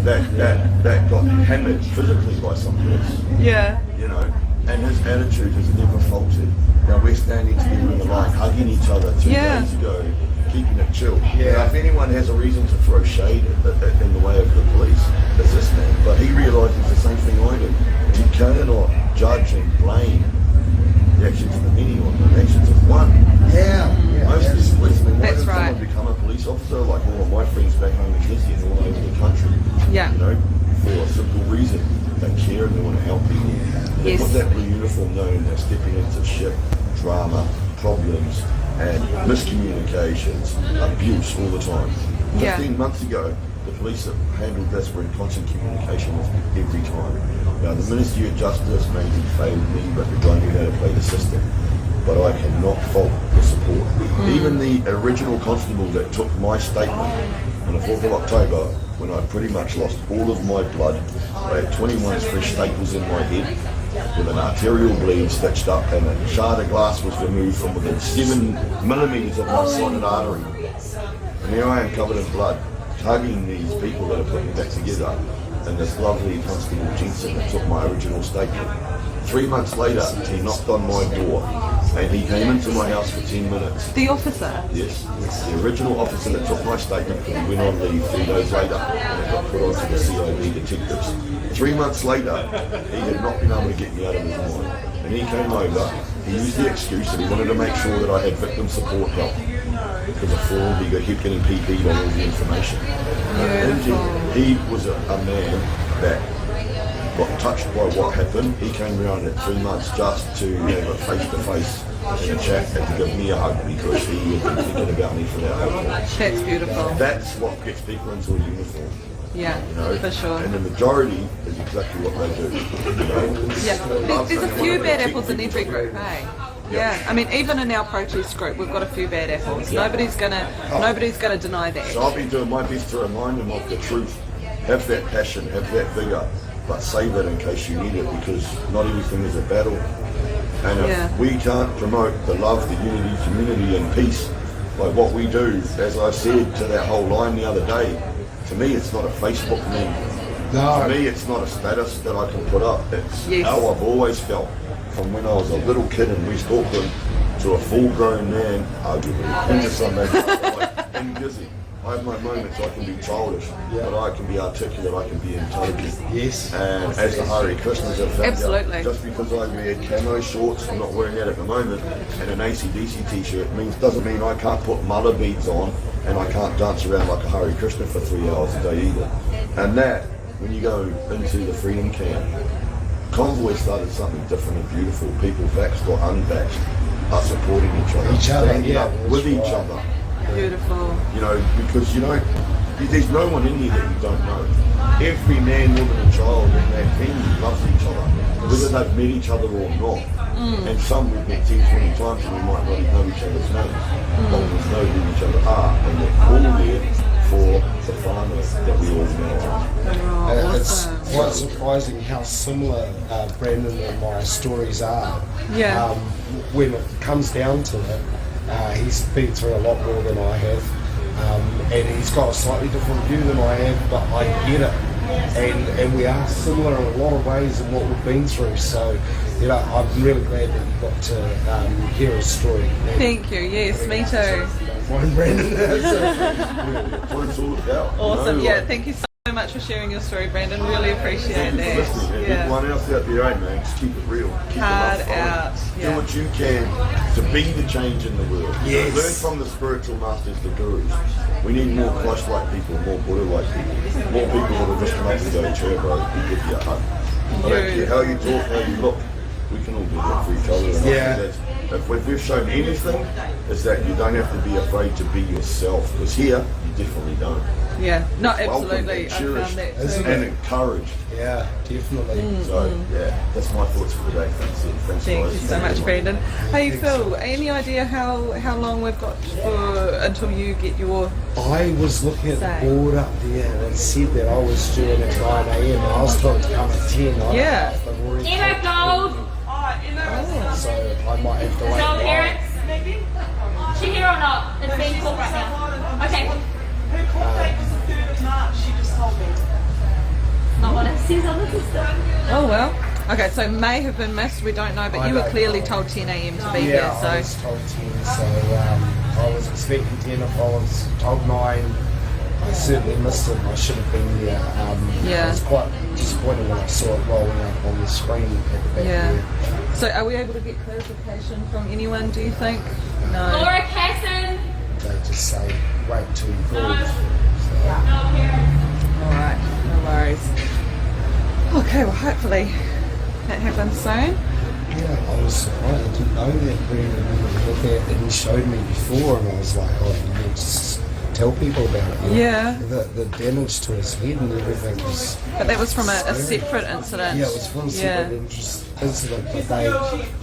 that got hammered physically by somebody else. Yeah. You know, and his attitude has never faltered. Now we're standing together in the line, hugging each other 2 days ago, keeping it chill. Now, if anyone has a reason to throw shade in the way of the police, it's this man. But he realises the same thing I do. You cannot judge and blame the actions of the many on the actions of one. Most of these policemen, why did someone become a police officer? Like all of my friends back home in Kissi and all over the country. Yeah. You know, for a simple reason. They care and they want to help people. They put that blue uniform knowing they're stepping into shit, drama, problems, and miscommunications, abuse all the time. 15 months ago, the police that handled this were in constant communication with every time. Now, the Ministry of Justice maybe failed me, but the guy knew how to play the system. But I cannot fault the support. Even the original constable that took my statement on the 4th of October, when I pretty much lost all of my blood, I had 21 fresh staples in my head, with an arterial bleed stitched up and a shard of glass was removed from within 7 millimetres of my carotid artery. And here I am covered in blood, hugging these people that are putting it back together, and this lovely Constable Jensen that took my original statement. 3 months later, he knocked on my door and he came into my house for 10 minutes. The officer? Yes, the original officer that took my statement, because he went on leave 3 days later and it got put onto the CIB detectives. 3 months later, he had not been able to get me out of his mind. And he came over, he used the excuse that he wanted to make sure that I had victim support help. Because of fraud, he kept getting PP'd on all the information. And he was a man that got touched by what happened. He came around at 3 months just to have a face-to-face in a chat and to give me a hug because he had been thinking about me for that whole time. That's beautiful. That's what gets people into a uniform. Yeah, you know, for sure. And the majority is exactly what they do. You know? Yeah, there's a few bad apples in every group, hey? Yeah, I mean, even in our protest group, we've got a few bad apples. Nobody's gonna deny that. So I'll be doing my best to remind them of the truth. Have that passion, have that vigour, but save it in case you need it, because not everything is a battle. And if we can't promote the love, the unity, community and peace, like what we do, as I said to that whole line the other day, to me it's not a Facebook meme. To me it's not a status that I can put up. It's how I've always felt from when I was a little kid in West Auckland to a full-grown man, arguably, in the Sunday in Gizzy. I have my moments, I can be childish, but I can be articulate, I can be intelligent. Yes. And as the Hare Krishnas have found Absolutely. out, just because I wear camo shorts, I'm not wearing that at the moment, and an AC/DC t-shirt doesn't mean I can't put mother beads on and I can't dance around like a Hare Krishna for 3 hours a day either. And that, when you go into the freedom camp, Convoy started something different and beautiful. People vaxxed or unvaxxed are supporting each other, standing up with each other. Beautiful. You know, because you know, there's no one in here that you don't know. Every man, woman and child in that venue loves each other, whether they've met each other or not. And some we've met 10, 20 times and we might not even know each other's names, but we know who each other are, and we're all there for the whānau that we all know. It's quite surprising how similar Brandon and my stories are. Yeah. When it comes down to it, he's been through a lot more than I have, and he's got a slightly different view than I have, but I get it. And we are similar in a lot of ways in what we've been through. So, you know, I'm really glad that you got to hear his story. Thank you. Yes, me too. Fine, Brandon. That's what it's all about. Awesome. You know, Yeah, thank you so much for sharing your story, Brandon. Really appreciate that. Listening, Yeah. everyone else out there, eh, man, just keep it real. Keep Hard it upfront. out, yeah. Do what you can to be the change in the world. Yes. Learn from the spiritual masters, the gurus. We need more Christ-like people, more Buddha-like people, more people that will just come up and go, "Chair, bro, we give you a hug." I don't care how you talk, how you look. We can all do that for each other. And I think that's, if we've shown anything, is that you don't have to be afraid to be yourself. Because here, you definitely don't. Yeah, no, Welcomed absolutely. and I cherished found that Isn't too. and encouraged. Yeah, definitely. So yeah, that's my thoughts for today. Thanks, thanks Thank guys. you so much, Brandon. Hey Phil, any idea how long we've got until you get your... I was looking at Say. the board up there and it said that I was due in at 9 a.m. and I was told to come at 10. I don't Yeah. know if they've already Emo Gold! so I might have to wait. So a while. parents, she here or not? It's being called right now. Okay. Her court date was the 3rd of March, she just told me. Not what it says on the system. Oh well. Okay, so may have been missed, we don't know, but I you were don't clearly know. told 10 a.m. to be Yeah, here, I so... was told 10, so I was expecting 10. If I was told 9, I certainly missed it. I should have been there. Yeah. I was quite disappointed when I saw it rolling up on the screen at the back Yeah. there. So are we able to get clarification from anyone, do you think? No. Laura Casson! They just say, wait till you call. No parents. Alright, no worries. Okay, well hopefully that happens soon. Yeah, I was surprised. I didn't know that Brandon looked at and he showed me before, and I was like, oh, you need to just tell people about it. Yeah. The damage to his head and everything was. But that was from a separate incident. Yeah, it was from a separate incident, but they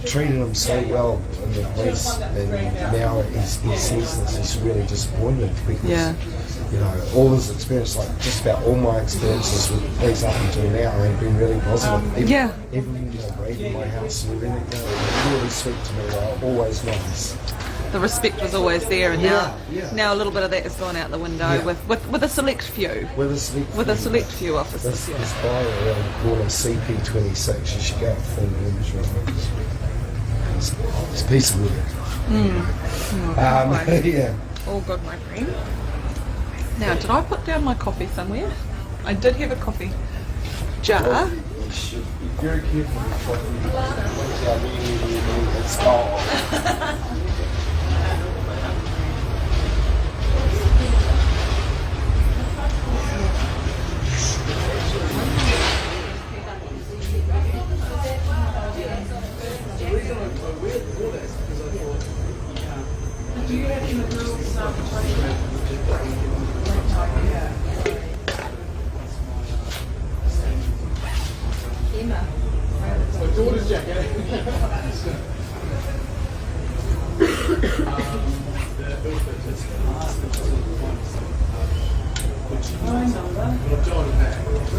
treated him so well in the police, and now he says this, he's really disappointed because, you know, all his experience, like just about all my experiences with the police up until now have been really positive. Even you know, raiding my house and everything, they were really sweet to me, they were always nice. The respect was always there, and now a little bit of that has gone out the window with a select few. With a select few officers. This guy around the corner, CP26, you should go and film the image with him. It's a piece of work. Yeah. All good, my friend. Now, did I put down my coffee somewhere? I did have a coffee jar. You should be very careful with coffee. It's gone.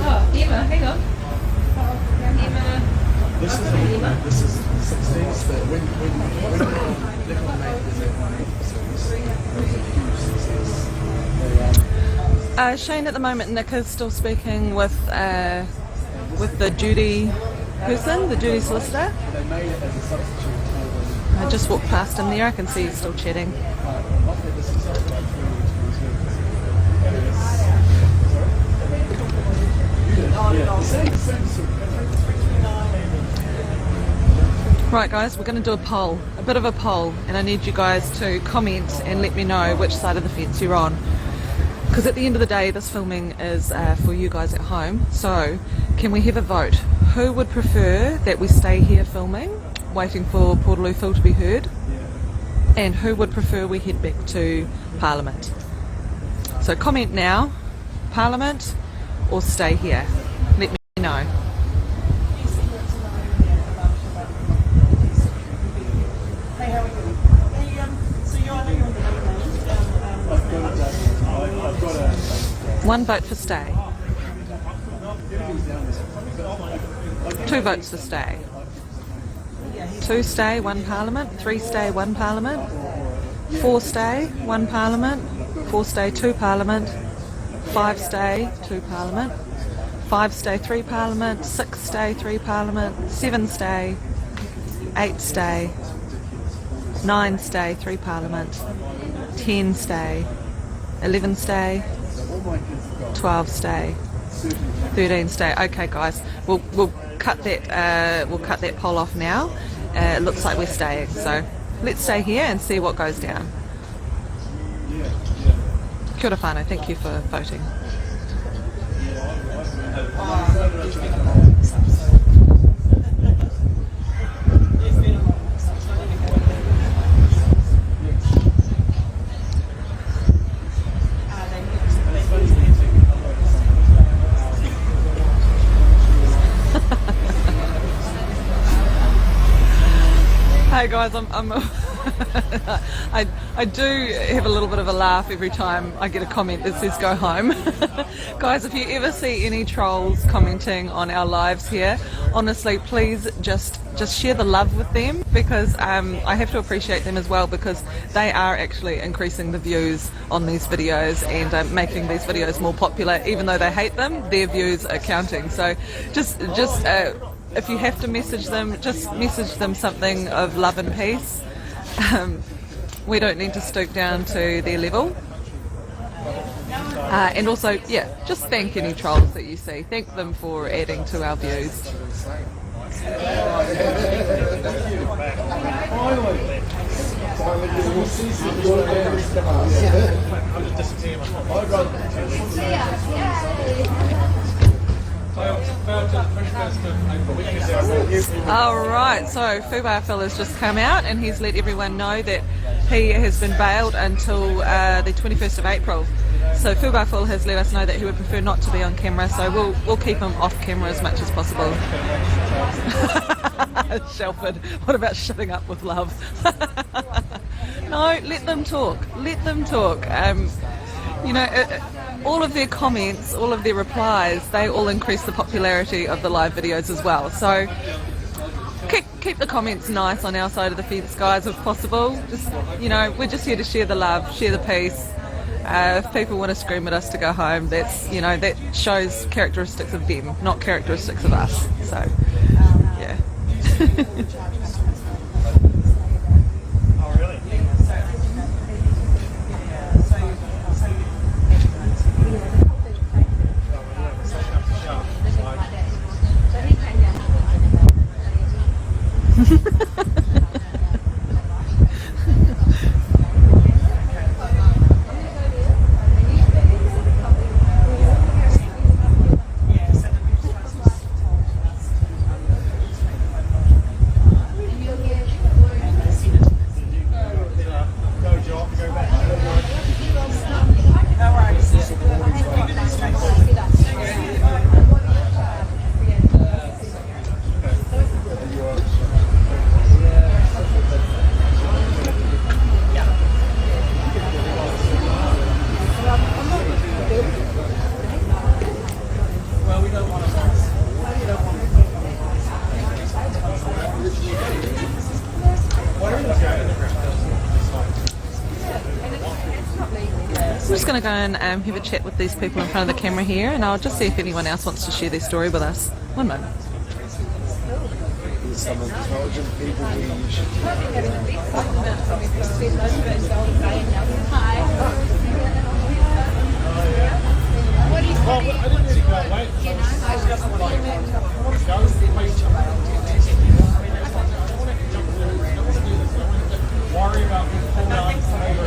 Oh, Emma, hang on. Emma. This is 16th, but when Shane, at the moment, Nick is still speaking with the duty person, the duty solicitor. I just walked past him there. I can see he's still chatting. Right guys, we're going to do a poll, a bit of a poll, and I need you guys to comment and let me know which side of the fence you're on. because at the end of the day this filming is for you guys at home. So can we have a vote? Who would prefer that we stay here filming, waiting for Portaloo Phil to be heard, and who would prefer we head back to Parliament? So comment now, Parliament or stay here. Let me know. One vote for stay. 2 votes for stay. 2 stay, 1 Parliament. 3 stay, 1 Parliament. 4 stay, 1 Parliament. 4 stay, 2 Parliament. 5 stay, 2 Parliament. 5 stay, 3 Parliament. 6 stay, 3 Parliament. 7 stay, 8 stay. 9 stay, 3 Parliament. 10 stay. 11 stay. 12 stay. 13 stay. Okay, guys, we'll cut that poll off now. It looks like we're staying, so let's stay here and see what goes down. Kia ora whānau, thank you for voting. Hey guys, I do have a little bit of a laugh every time I get a comment that says go home. Guys, if you ever see any trolls commenting on our lives here, honestly, please just share the love with them, because I have to appreciate them as well, because they are actually increasing the views on these videos and making these videos more popular. Even though they hate them, their views are counting. So just if you have to message them, just message them something of love and peace. We don't need to stoop down to their level. And also, yeah, just thank any trolls that you see. Thank them for adding to our views. Alright, so Fubar Phil has just come out and he's let everyone know that he has been bailed until the 21st of April. So Fubar Phil has let us know that he would prefer not to be on camera, so we'll keep him off camera as much as possible. Shelford, what about shutting up with love? No, let them talk. Let them talk. You know, all of their comments, all of their replies, they all increase the popularity of the live videos as well. So keep the comments nice on our side of the fence, guys, if possible. Just, you know, we're just here to share the love, share the peace. If people want to scream at us to go home, that's, you know, that shows characteristics of them, not characteristics of us. So, yeah. I'm just going to go and have a chat with these people in front of the camera here, and I'll just see if anyone else wants to share their story with us. One moment. Some intelligent people we should worry about being pulled out over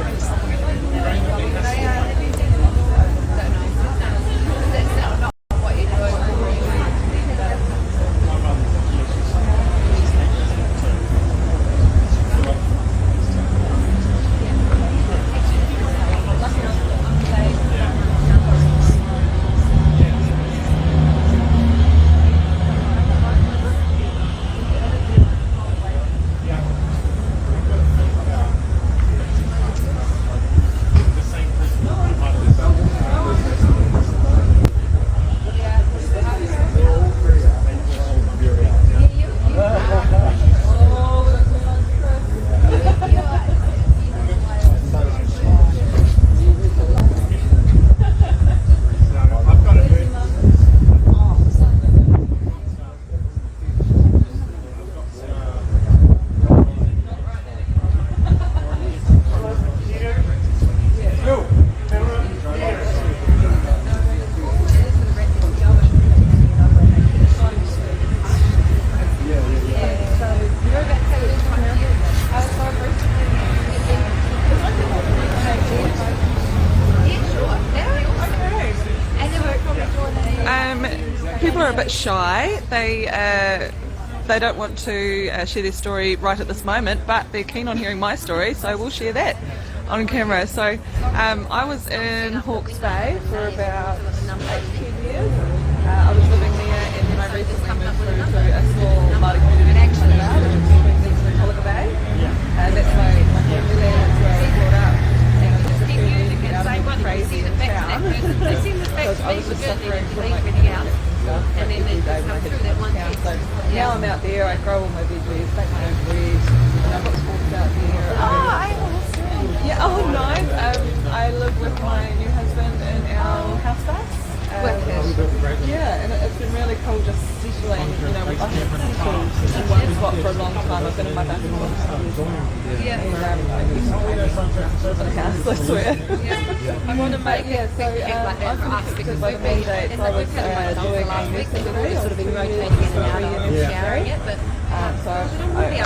people are a bit shy. They don't want to share their story right at this moment, but they're keen on hearing my story, so we'll share that on camera. So I was in Hawke's Bay for about 8-10 years. I was living there, and then I recently moved through to a small Māori community in Canada, which is between Hawke's Bay, and that's my family there. That's where I was brought up. And I was just feeling out of the crazy town because I was just suffering from like and then they just come through that one town. So now I'm out there, I grow all my veggies, make my own bread, and I've got sports out there. Yeah, oh nice. I live with my new husband in our house base. Yeah, and it's been really cool just settling, you know, I've been settled in one spot for a long time. I've been in my back for a long time. Yeah. And I used to live in a house, I swear. I want to make, I've been affected by the mandates. I was doing a youth secretary, sort of been rotating in and out of area, but so I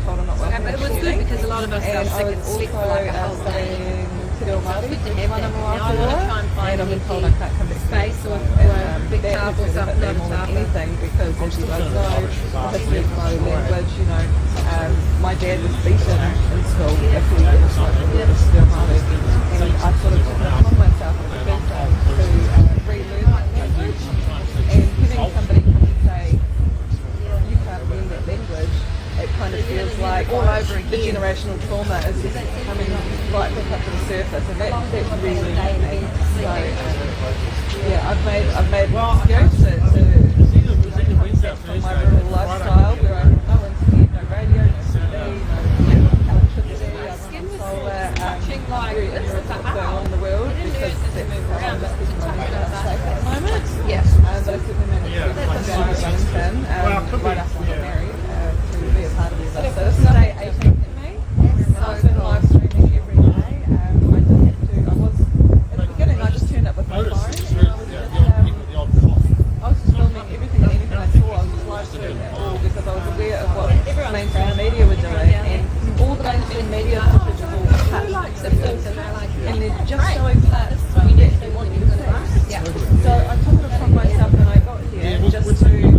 told him not working. But it was good because a lot of us got sick and sleep for like a whole day. Te reo Māori, and I've been told I can't come back space or big table or something, anything, because as you guys know, the history of Māori language, you know, my dad was beaten in school if he didn't Te reo Māori, and I sort of took it upon myself as a big thing to relearn that language, and having somebody come and say, you can't learn that language, it kind of feels like all over the generational trauma is just coming right back up to the surface, and that's really happening. So yeah, I've made excuse to from my rural lifestyle where I have no internet, no radio, no TV, no electricity, I'm on solar, very ignorant of what's going on in the world because that's how I'm just keeping my mental safe at the moment. Yeah, but I certainly managed to come down to Wellington right after I got married. Be a part of this. So this is day 18th in May. So I've been live streaming every day. I did have to, at the beginning I just turned up with my phone and I was just filming everything and anything I saw. I was just live streaming it all because I was aware of what mainstream media were doing, and all the mainstream media footage is all cut and they're just showing parts that they want you to see. So I took it upon myself when I got here just to live stream it.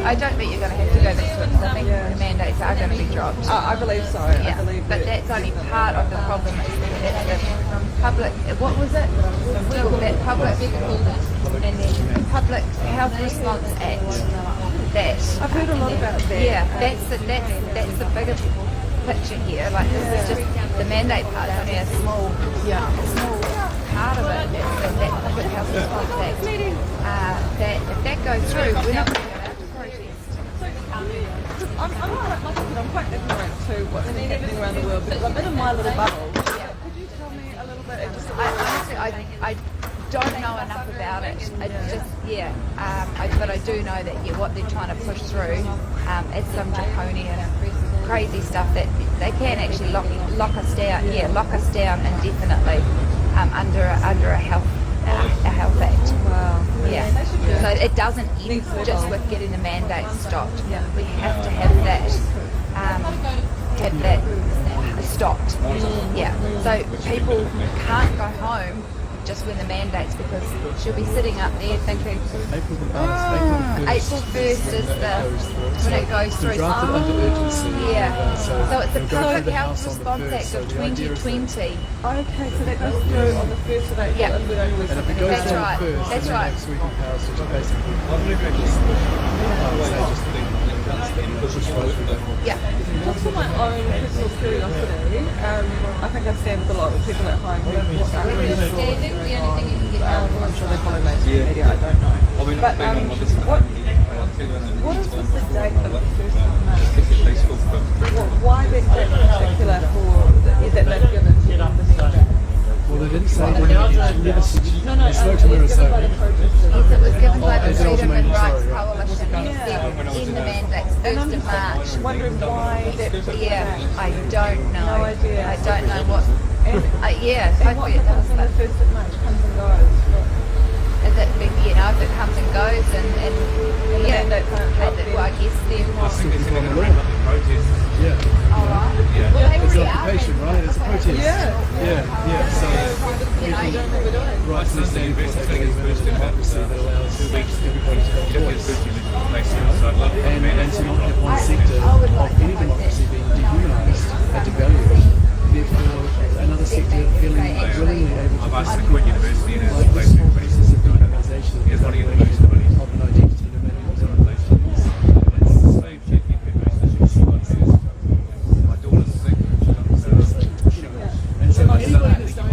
I don't think you're going to have to go back to it because I think the mandates are going to be dropped. I believe so. Yeah, but that's only part of the problem. It's the public, what was it? That public, and then Public Health Response Act. That I've heard a lot about that. Yeah, that's the bigger picture here. Like this is just the mandate part is only a small part of it. That Public Health Response Act. That if that goes through, we're not going to go out to protest. I'm quite ignorant to what's been happening around the world because I'm in my little bubble. Could you tell me a little bit? Honestly, I don't know enough about it. But I do know that what they're trying to push through is some draconian, crazy stuff that they can actually lock us down. Yeah, lock us down indefinitely under a health act. Wow. Yeah. So it doesn't end just with getting the mandate stopped. We have to have that stopped. Yeah. So people can't go home just when the mandates, because she'll be sitting up there thinking April 1st is when it goes through. Yeah. So it's the Public Health Response Act of 2020. Okay, so that goes through on the 1st of April. Yeah. That's right. That's right. Yeah. Just for my own personal curiosity, I think I stand with a lot of people at home who watch our The only thing you can get out of I'm sure they follow mainstream media, I don't know. But what is the date of the 1st of May? Why that date in particular that they've given to the Well, they didn't say when they spoke to Minnesota. Yes, it was given by the Freedom and Rights Coalition in the mandates 1st of March. I'm wondering why that. I don't know. No idea. I don't know what. And Hopefully it does. when the 1st of March comes and goes? If it comes and goes and well, I guess then. Yeah. All right. Well, they It's already an are. occupation, right? It's a protest. Yeah. So rightfully stand for democracy that allows everybody to have a voice. And to not have one sector of any democracy being dehumanised and devalued. Therefore, another sector feeling willingly able to participate like this whole process of dehumanisation of an identity, no matter what it is. And so anybody that's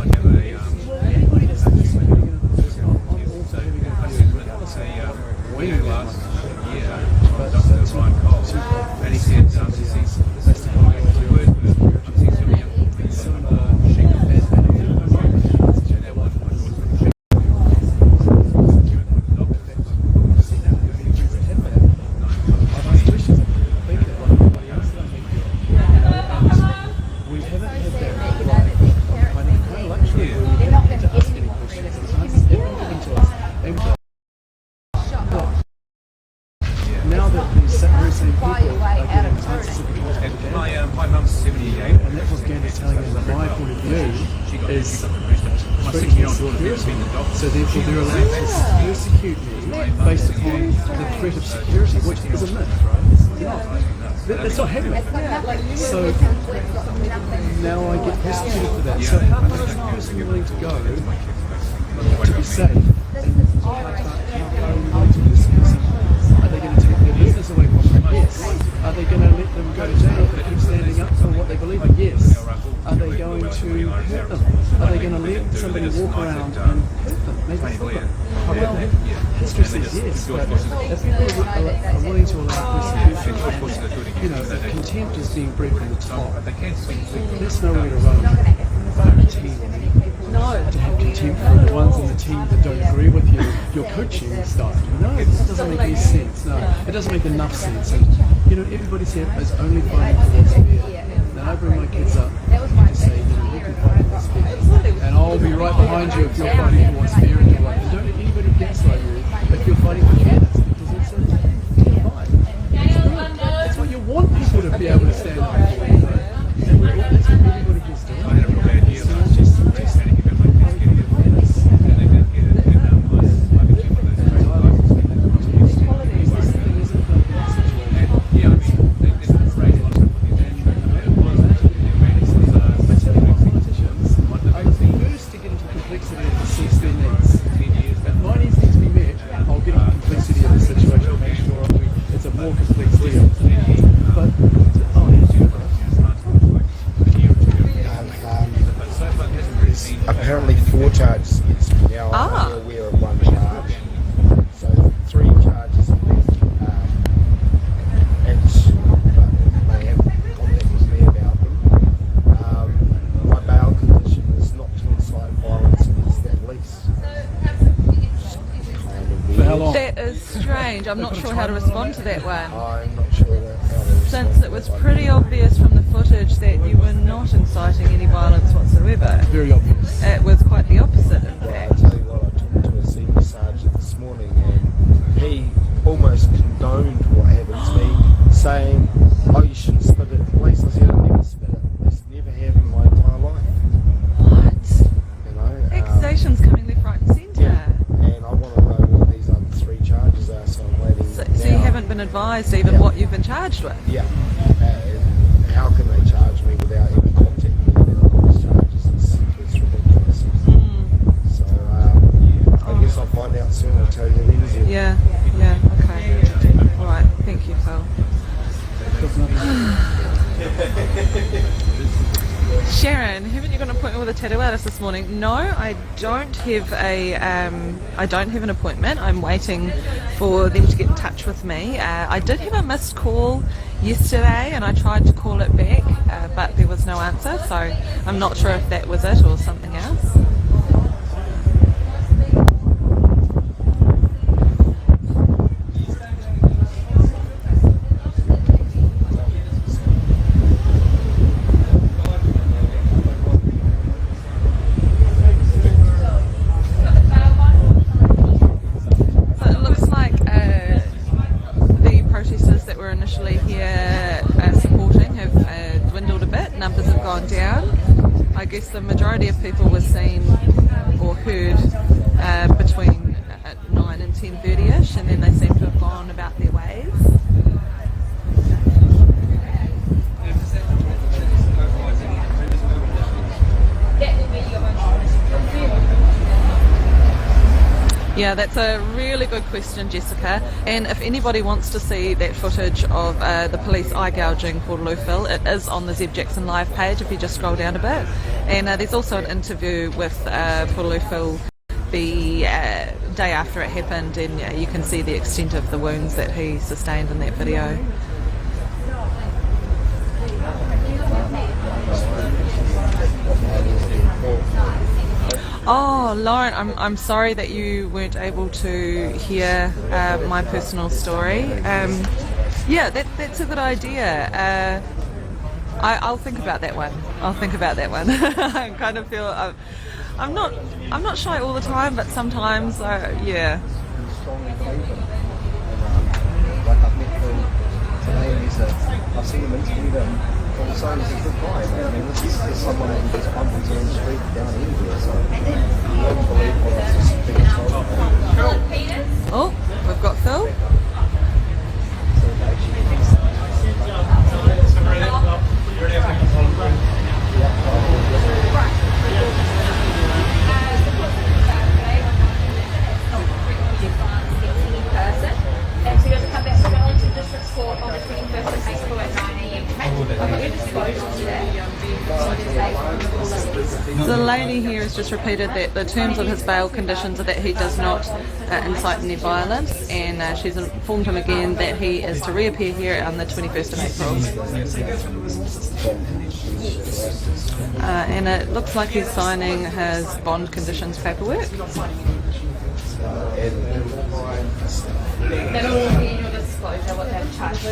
So therefore they're allowed to persecute me based upon the threat of security, which is a myth, right? It's not. That's not happening. So now I get persecuted for that. So how much is a person willing to go to be safe? Are they going to take their business away from them? Yes. Are they going to let them go to jail if they keep standing up for what they believe in? Yes. Are they going to hurt them? Are they going to let somebody walk around and hurt them? Maybe kill them? Well, history says yes, but if people are willing to allow persecution, if contempt is being bred from the top, there's nowhere to run a team. To have contempt for the ones on the team that don't agree with your coaching style. No, it doesn't make any sense. No, it doesn't make enough sense. And everybody's here is only fighting for what's fair. Then I bring my kids up to say, you can fight for what's fair, and I'll be right behind you if you're fighting for what's fair in your life. And don't let anybody gaslight you if you're fighting for fairness, because it's a divide. That's what you want people to be able to stand up for. That's what everybody gets to do. apparently 4 charges against me. Now I'm only aware of 1 charge. So 3 charges against me. And they have contacted me about them. My bail condition is not to incite violence against the police. For how long? That is strange. I'm not sure how to respond to that one. I'm not sure how to Since it was pretty obvious from the footage that you were not inciting any violence whatsoever. Very obvious. It was quite the opposite, in Well, fact. I tell you what, I talked to a senior sergeant this morning and he almost condoned what happened to me, saying, oh, you shouldn't spit at the police. I said, I never spit at the police, never have in my entire life. What? You know, Accusations coming left, right and centre. and I want to know what these other 3 charges are, so I'm waiting. So you haven't been advised even what you've been charged with? Yeah. How can they charge me without even contacting me about these charges? It's ridiculous. So I guess I'll find out soon. I'll tell you then. Yeah, okay. Alright, thank you, Phil. Sharon, haven't you got an appointment with a tattoo artist this morning? No, I don't have an appointment. I'm waiting for them to get in touch with me. I did have a missed call yesterday and I tried to call it back, but there was no answer, so I'm not sure if that was it or something else. The majority of people were seen or heard between 9 and 10:30ish, and then they seem to have gone about their ways. Yeah, that's a really good question, Jessica. And if anybody wants to see that footage of the police eye gouging Portaloo Phil, it is on the Zeb Jackson Live page if you just scroll down a bit. And there's also an interview with Portaloo Phil the day after it happened, and you can see the extent of the wounds that he sustained in that video. Oh, Lauren, I'm sorry that you weren't able to hear my personal story. Yeah, that's a good idea. I'll think about that one. I kind of feel I'm not shy all the time, but sometimes, yeah. Like I've met Phil today, and I've seen him interview them. Also, he's a good guy. I mean, this is someone that you just bump into on the street down here. So I don't believe what I was just being told. Oh, we've got Phil. And so you have to come back to Wellington District Court on the 21st of April at 9 a.m. The lady here has just repeated that the terms of his bail conditions are that he does not incite any violence, and she's informed him again that he is to reappear here on the 21st of April. And it looks like he's signing his bond conditions paperwork. That'll all be in your disclosure what they've charged you.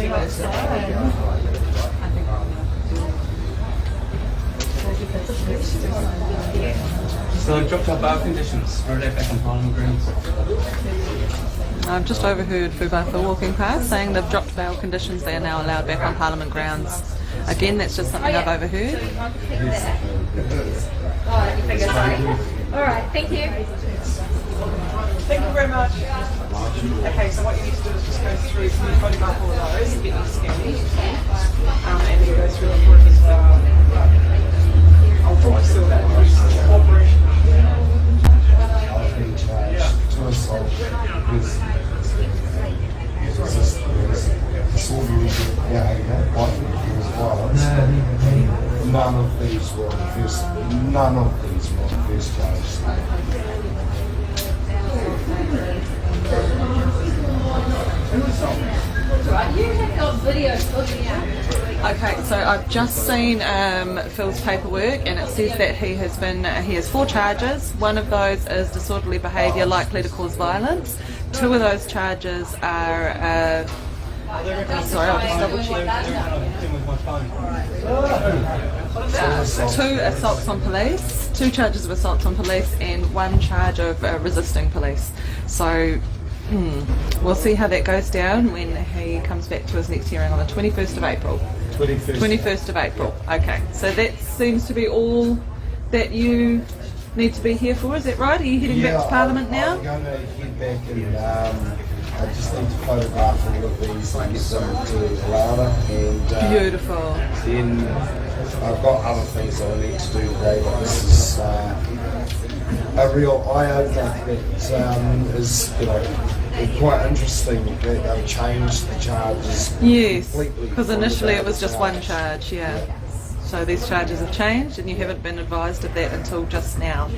So I've dropped our bail conditions. Are they back on Parliament grounds? I've just overheard Fubatha walking past saying they've dropped bail conditions. They are now allowed back on Parliament grounds. Again, that's just something I've overheard. Alright, thank you. Thank you very much. Okay, so what you need to do is just go through, you photograph all of those and get them scanned. And then go through the proof as well. I'll talk to that operation. I've been charged to assault with disorderly behaviour, violence. None of these were None of these were on the first charge. Okay, so I've just seen Phil's paperwork, and it says that he has 4 charges. One of those is disorderly behaviour likely to cause violence. 2 of those charges are sorry, I'll just double check. 2 assaults on police, 2 charges of assaults on police, and 1 charge of resisting police. So we'll see how that goes down when he comes back to his next hearing on the 21st of April. 21st of April. Okay, so that seems to be all that you need to be here for, is that right? Are you heading back to Parliament now? I'm going to head back and I just need to photograph all of these and get them to Lana. And beautiful. Then I've got other things that I need to do today, but this is a real eye-opener that is, quite interesting that they've changed the charges. Yes, completely. because initially it was just 1 charge, yeah. So these charges have changed and you haven't been advised of that until just now.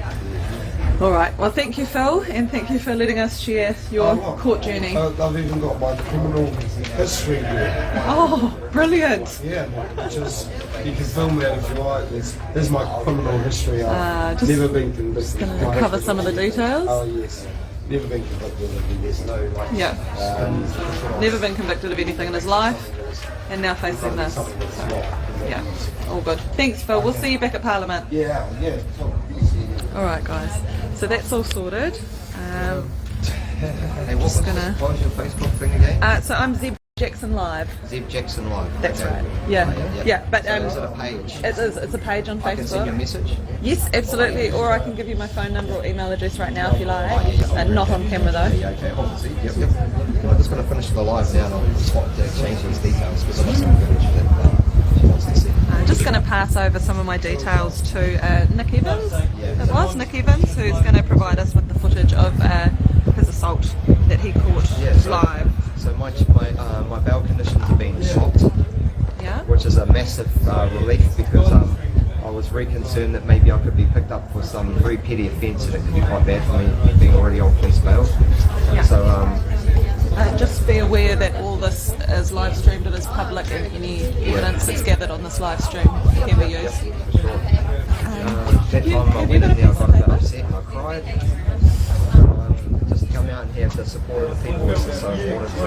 Alright, well thank you Phil, and thank you for letting us share your court journey. I've even got my criminal history here. Oh, brilliant! Yeah, which is, you can film that if you like. There's my criminal history. I've just never been convicted. Going to cover some of the details. Oh yes, never been convicted of anything. Yeah, never been convicted of anything in his life, and now facing this. So, yeah, all good. Thanks Phil, we'll see you back at Parliament. Yeah. Alright guys, so that's all sorted. Hey, what was your Facebook thing again? So I'm Zeb Jackson Live. Zeb Jackson Live. That's okay. right. Yeah. But so is it a page? It is. It's a page on Facebook. I can send you a message. Yes, absolutely. Or I can give you my phone number or email address right now if you like. Not on camera though. Yeah, okay. Obviously. Yep. I'm just going to finish the live now, and I'll spot change these details because I've got some footage that she wants to see. I'm just going to pass over some of my details to Nick Evans. It was Nick Evans who's going to provide us with the footage of his assault that he caught live. So my bail conditions have been shocked, which is a massive relief because I was very concerned that maybe I could be picked up for some very petty offence and it could be quite bad for me being already on police bail. Yeah. So just be aware that all this is live streamed, it is public, and any evidence that's gathered on this live stream can be used. That time I went in there, I got a bit upset and I cried. Just to come out and have the support of the people is so important. So,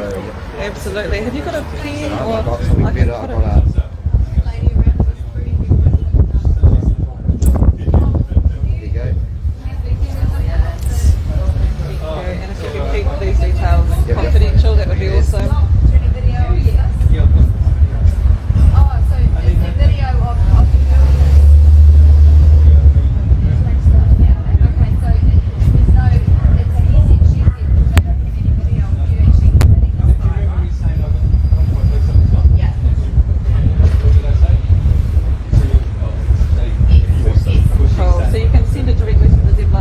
absolutely. Have you got a pen? Or I've got something better. I've got a... There you go. And if you can keep these details confidential, that would be awesome. So you can send it directly to the Zeb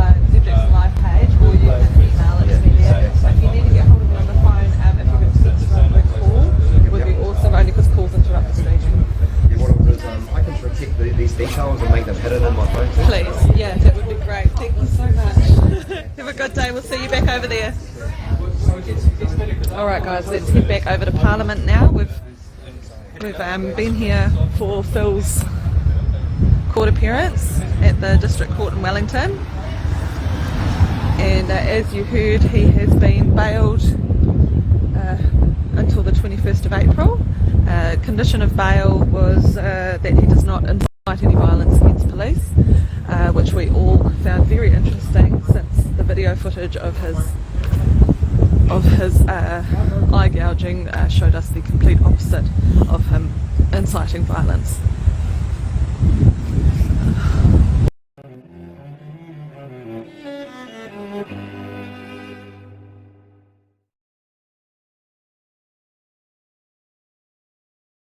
Jackson Live page, or you can email it to me there. If you need to get hold of me on the phone, if you could text me a call, would be awesome, only because calls interrupt the streaming. Yeah, what I'll do is I can protect these details and make them hidden in my phone too. Please, yeah, that would be great. Thank you so much. Have a good day, we'll see you back over there. Alright guys, let's head back over to Parliament now. We've been here for Phil's court appearance at the District Court in Wellington, and as you heard, he has been bailed until the 21st of April. Condition of bail was that he does not incite any violence against police, which we all found very interesting since the video footage of his eye gouging showed us the complete opposite of him inciting violence.